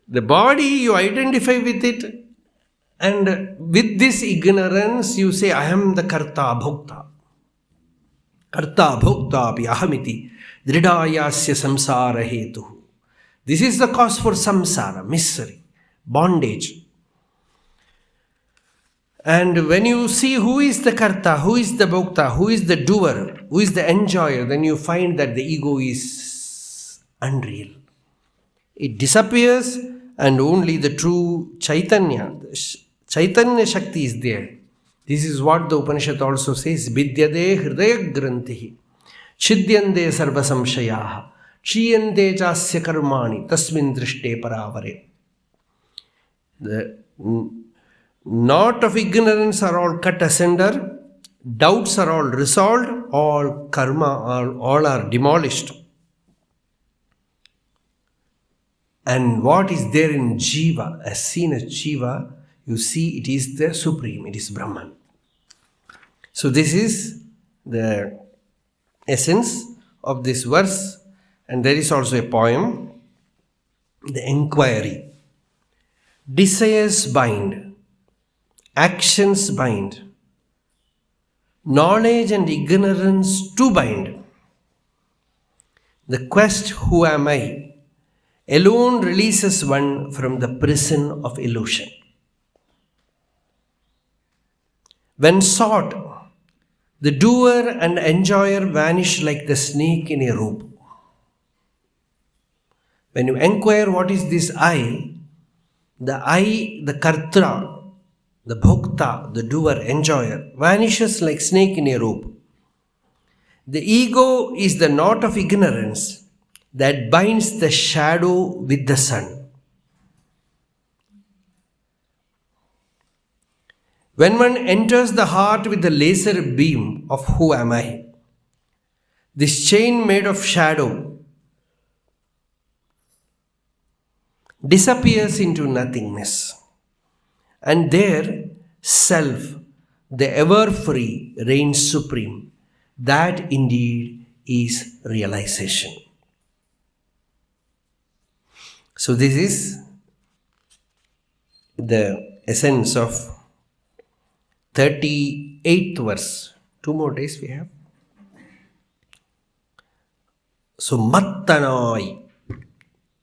the body, you identify with it, and with this ignorance, you say, I am the karta bhokta. Karta bhokta api ahamiti dridayasya samsara hetu. This is the cause for samsara, misery, bondage. And when you see who is the karta, who is the bhokta, who is the doer, who is the enjoyer, then you find that the ego is unreal. It disappears and only the true Chaitanya, Chaitanya Shakti is there. This is what the Upanishad also says, Vidyade hridaya grantihi, chidyande sarva samshayaha, chiyante chasya karmani, tasmin drishte paravare. The knot of ignorance are all cut asunder, doubts are all resolved, all karma all are demolished. And what is there in Jiva, as seen as Jiva, you see it is the Supreme, it is Brahman. So this is the essence of this verse, and there is also a poem, the inquiry. Desires bind, actions bind, knowledge and ignorance too bind. The quest, who am I, alone releases one from the prison of illusion. When sought, the doer and enjoyer vanish like the snake in a rope. When you inquire what is this I, the kartra, the bhokta, the doer, enjoyer, vanishes like snake in a rope. The ego is the knot of ignorance that binds the shadow with the sun. When one enters the heart with the laser beam of who am I, this chain made of shadow disappears into nothingness, and there self, the ever free, reigns supreme. That indeed is realization. So this is the essence of 38th verse. 2 more days we have. So mattanai.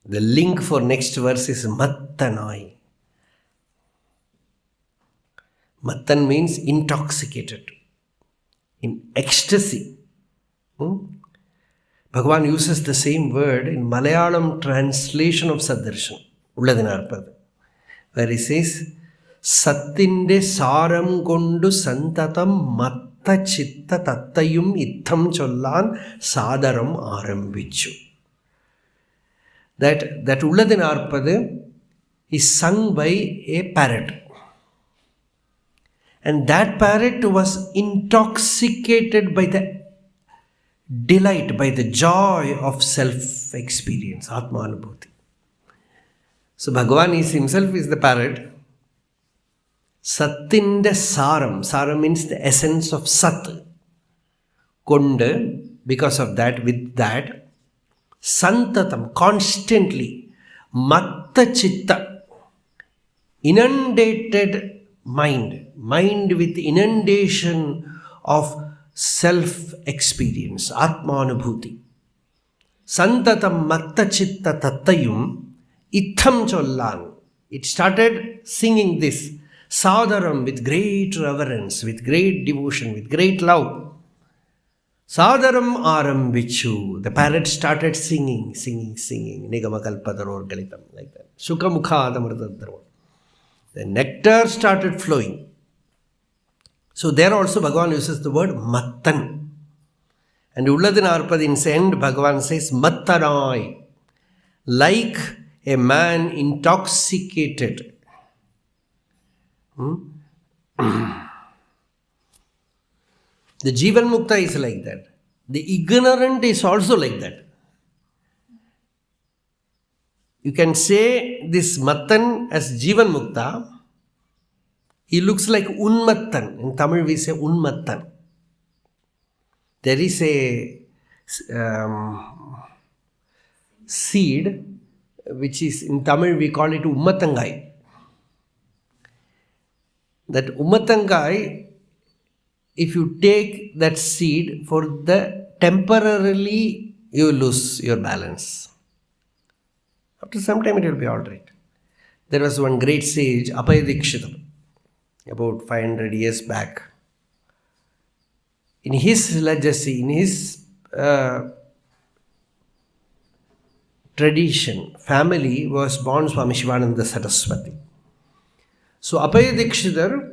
The link for next verse is mattanai. Mattan means intoxicated, in ecstasy. Bhagavan uses the same word in Malayalam translation of Saddarshan, Ulladu Narpadu, where he says, Sattinde saram kondu santatam matta chitta tattayum itham chollan sādaram ārambichu. That Ulladu Narpadu is sung by a parrot. And that parrot was intoxicated by the delight, by the joy of self-experience, Atma-anubhuti. So Bhagavan himself is the parrot. Sattinde saram. Saram means the essence of Sat. Konde, because of that, with that. Santatam, constantly. Matta chitta, inundated mind with inundation of self-experience, Atma-anubhuti. Santatam matta chitta tattayum itham chollan. It started singing this Sādaram with great reverence, with great devotion, with great love. Sādaram ārambichu. The parrot started singing. Nigamakalpadaror galitam, like that. Sukhamukhādamrtadharva. The nectar started flowing. So there also Bhagavan uses the word mattan. And Ulladu Narpadu in the end, Bhagavan says mattanai. Like a man intoxicated. The Jivan Mukta is like that. The ignorant is also like that. You can say this Mattan as Jivan Mukta. He looks like Unmattan. In Tamil we say Unmattan. There is a seed which is in Tamil we call it Ummattangai. That Ummattangai, if you take that seed for the temporarily, you lose your balance. After some time it will be all right. There was one great sage, Apayadikshitam. about 500 years back. In his legacy, in his tradition, family was born Swami Shivananda Saraswati. So Abhay Dikshidhar,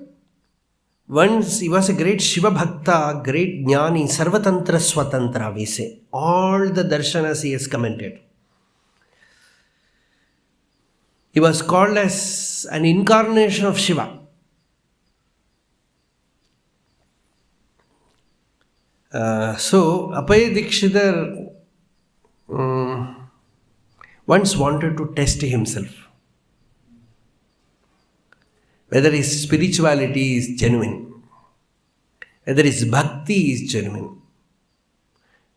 once he was a great Shiva Bhakta, great Jnani, Sarvatantra Swatantra, we say. All the darshanas he has commented. He was called as an incarnation of Shiva. So Abhay Dikshidhar once wanted to test himself, whether his spirituality is genuine, whether his bhakti is genuine.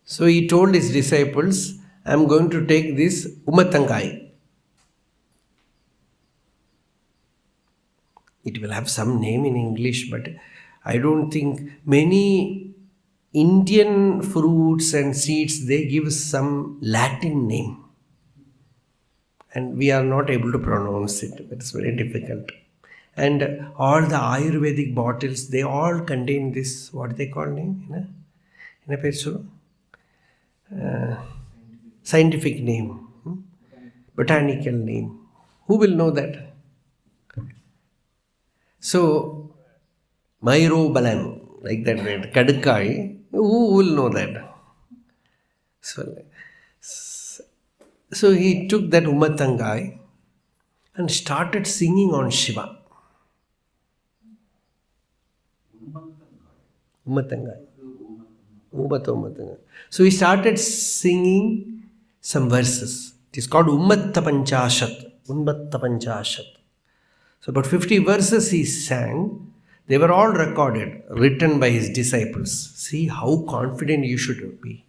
So he told his disciples, I am going to take this Umatangai. It will have some name in English, but I don't think many Indian fruits and seeds, they give some Latin name. And we are not able to pronounce it. It's very difficult. And all the Ayurvedic bottles, they all contain this, what do they call name? Scientific name. Botanical name. Who will know that? So, myrobalan, like that, right? Kadkai, who will know that? So he took that Umatangai and started singing on Shiva. Umatangai. So he started singing some verses. It is called Ummatta Panchashat. So about 50 verses he sang. They were all recorded, written by his disciples. See how confident you should be.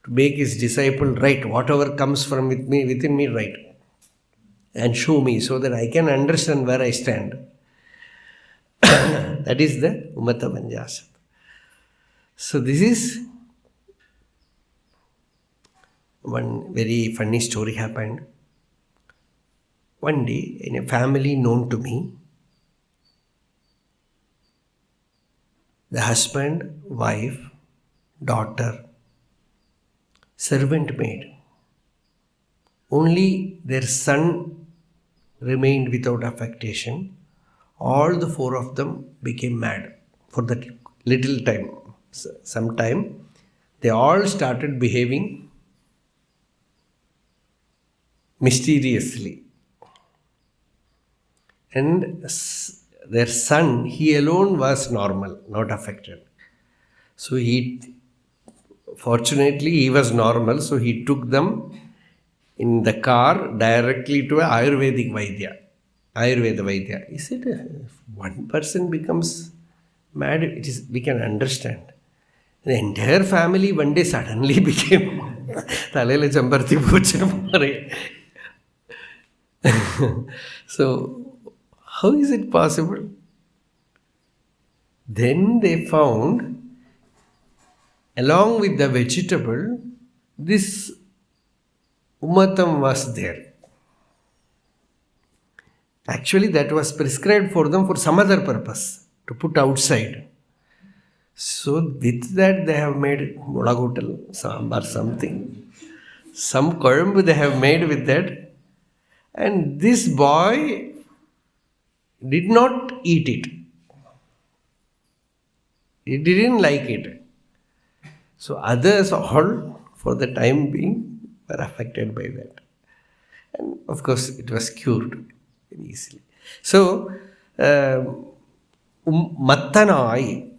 To make his disciple write whatever comes from within me, write. And show me so that I can understand where I stand. That is the Ummatta Panchashat. So this is one very funny story happened. One day in a family known to me, the husband, wife, daughter, servant maid, only their son remained without affectation. All the four of them became mad for that little time. Some time, they all started behaving mysteriously. And their son, he alone was normal, not affected. So fortunately, he was normal, so he took them in the car directly to an Ayurveda Vaidya. He said, if one person becomes mad, we can understand. The entire family one day suddenly became Talele Chambarti Bhuchan. So, how is it possible? Then they found, along with the vegetable, this Umatam was there. Actually, that was prescribed for them for some other purpose, to put outside. So, with that they have made mulagutal, sambar, something. Some kolambu they have made with that. And this boy did not eat it. He didn't like it. So others all, for the time being, were affected by that. And of course, it was cured very easily. So, mattanai,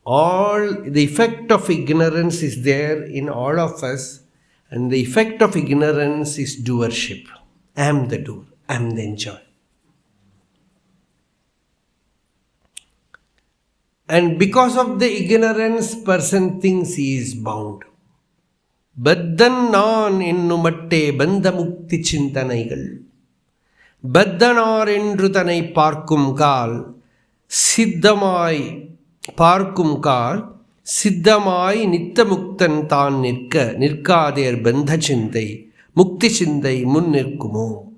all the effect of ignorance is there in all of us, and the effect of ignorance is doership. I am the doer, I am the enjoyer. And because of the ignorance, person thinks he is bound. Baddan naan ennumatte bandamukti chintanaigal. Baddanar endru thanai parkum kaal, siddhamai parkum kaal, siddhamai nittamuktan thaan nirka, nirkader bandha chintai, mukti chintai mun nirkumo.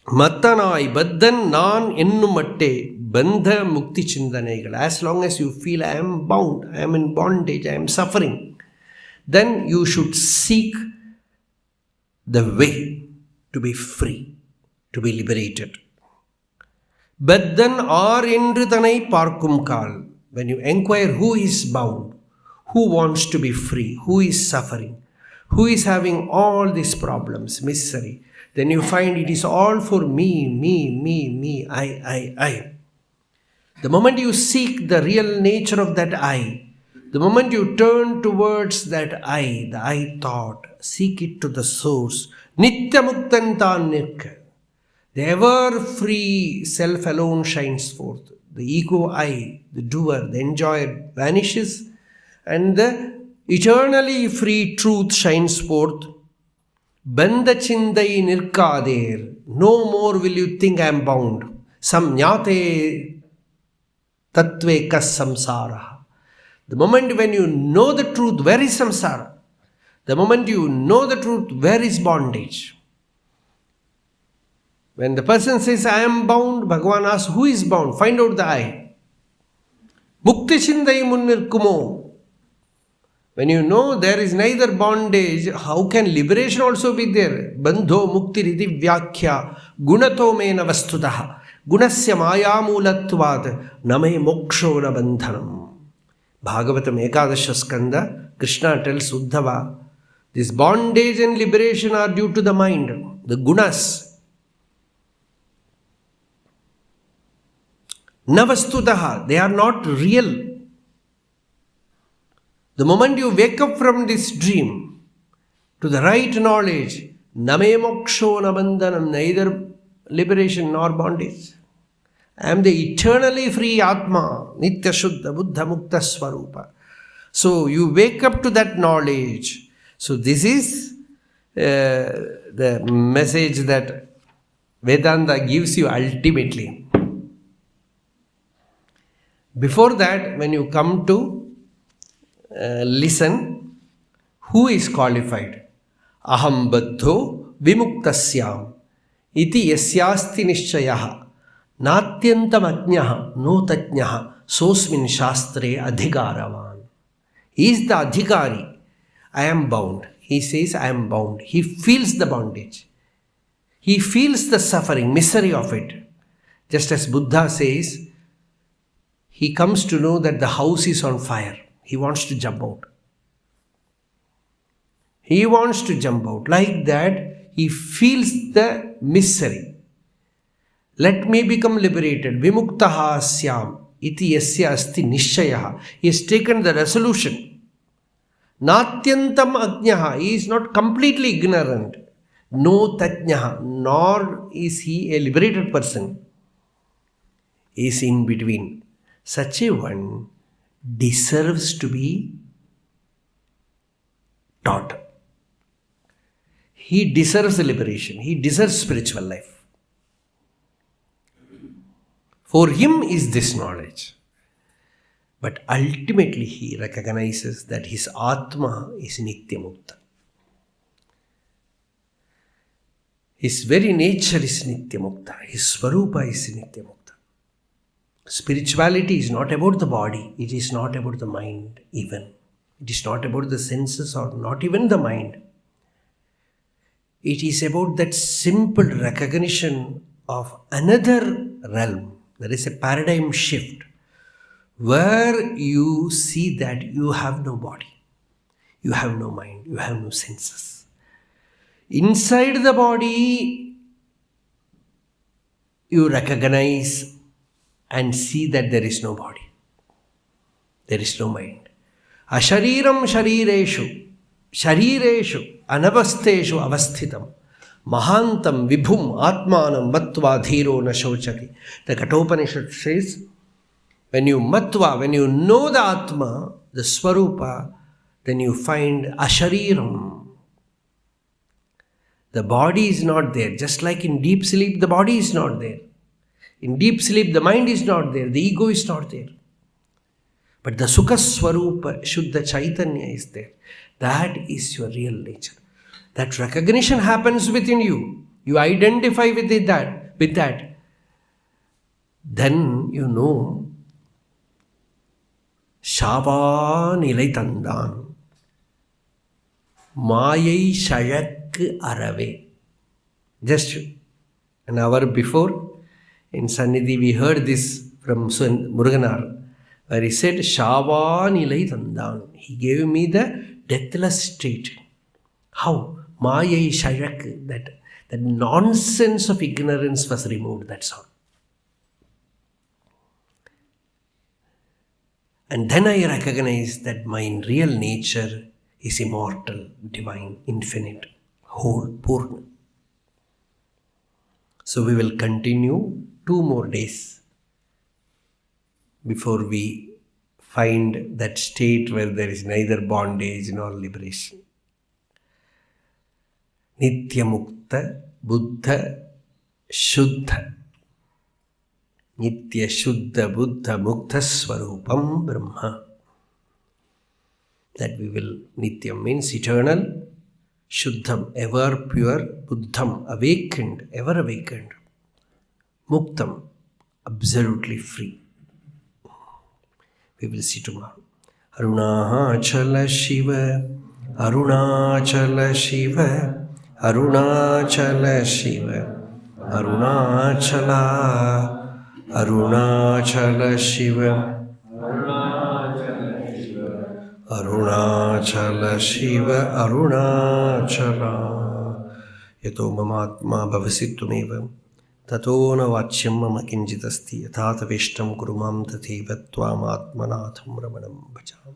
Mattanai Baddan Nan Ennumatte Bandha Mukti Chindanegal. As long as you feel I am bound, I am in bondage, I am suffering, then you should seek the way to be free, to be liberated. Baddan or Indritanai Parkum Kal. When you inquire who is bound, who wants to be free, who is suffering, who is having all these problems, misery, then you find it is all for me, I. The moment you seek the real nature of that I, the moment you turn towards that I, the I thought, seek it to the source, nittam-ām tāṉḍṟēḍuṅ, the ever free self alone shines forth. The ego I, the doer, the enjoyer vanishes, and the eternally free truth shines forth. Bandha chindai nirkader. No more will you think I am bound. Samnyate tattve kas samsara. The moment when you know the truth, where is samsara? The moment you know the truth, where is bondage? When the person says, I am bound, Bhagavan asks, who is bound? Find out the I. Mukti chindai munnirkumo. When you know there is neither bondage, how can liberation also be there? Bandho mukti riti vyakhya gunato mena vastutaha gunasya māyāmūlattvad name moksho na bandhanam. Bhagavatam Ekadasha Skanda, Krishna tells Uddhava, this bondage and liberation are due to the mind, the gunas. Navastutaha, they are not real. The moment you wake up from this dream to the right knowledge, name moksho na bandhanam, neither liberation nor bondage. I am the eternally free Atma, Nitya Shuddha, Buddha Mukta Swarupa. So you wake up to that knowledge. So this is the message that Vedanta gives you ultimately. Before that, when you come to listen, who is qualified? Aham baddho vimuktasyam iti yasyasti nishchayaha natyantam ajñaha no tajñaha sosmin shastre adhikaravan. He is the adhikari. I am bound. He says I am bound. He feels the bondage. He feels the suffering, misery of it. Just as Buddha says, he comes to know that the house is on fire. He wants to jump out. He wants to jump out. Like that, he feels the misery. Let me become liberated. Vimuktaha syam iti yasya asti nishchayaha. He has taken the resolution. Natyantam ajñaha. He is not completely ignorant. No tajñaha. Nor is he a liberated person. He is in between. Such a one deserves to be taught. He deserves liberation. He deserves spiritual life. For him is this knowledge. But ultimately he recognizes that his Atma is Nityamukta. His very nature is Nityamukta. His Swarupa is Nityamukta. Spirituality is not about the body. It is not about the mind even. It is not about the senses or not even the mind. It is about that simple recognition of another realm. There is a paradigm shift where you see that you have no body, you have no mind, you have no senses. Inside the body, you recognize and see that there is no body, there is no mind. Ashariram sharireshu, sharireshu, anavasteshu avasthitam, mahantam vibhum atmanam matva dhiro na shochati. The Kathopanishad says, when you matva, when you know the Atma, the Swarupa, then you find ashariram. The body is not there. Just like in deep sleep, the body is not there. In deep sleep, the mind is not there. The ego is not there. But the Sukha Swarupa, Shuddha Chaitanya is there. That is your real nature. That recognition happens within you. you identify with that, then you know Shava nilai thandan Mayai shayakku arave. Just an hour before in Sannidhi we heard this from Muruganar, where he said Shava nilai thandan. He gave me the deathless state. How? Mayai shayak, that nonsense of ignorance was removed, that's all. And then I recognize that my real nature is immortal, divine, infinite, whole, purna. So we will continue 2 more days before we find that state where there is neither bondage nor liberation. Nitya-mukta, Buddha, Shuddha. Nitya Shuddha Buddha Mukta Swarupam Brahma. That we will, Nityam means eternal, Shuddham, ever pure, Buddham, awakened, ever awakened, Muktam, absolutely free. We will see tomorrow. Arunachala Shiva, Arunachala Shiva, Arunachala Shiva, Arunachala. Arunachala Shiva, Arunachala Shiva, Arunachala. Yato mamatma bhavasittumeva, tato na vachyam mama kinjitasti, yathatavishtam kurumam tatheva tvam atmanatham ramanam bhajam.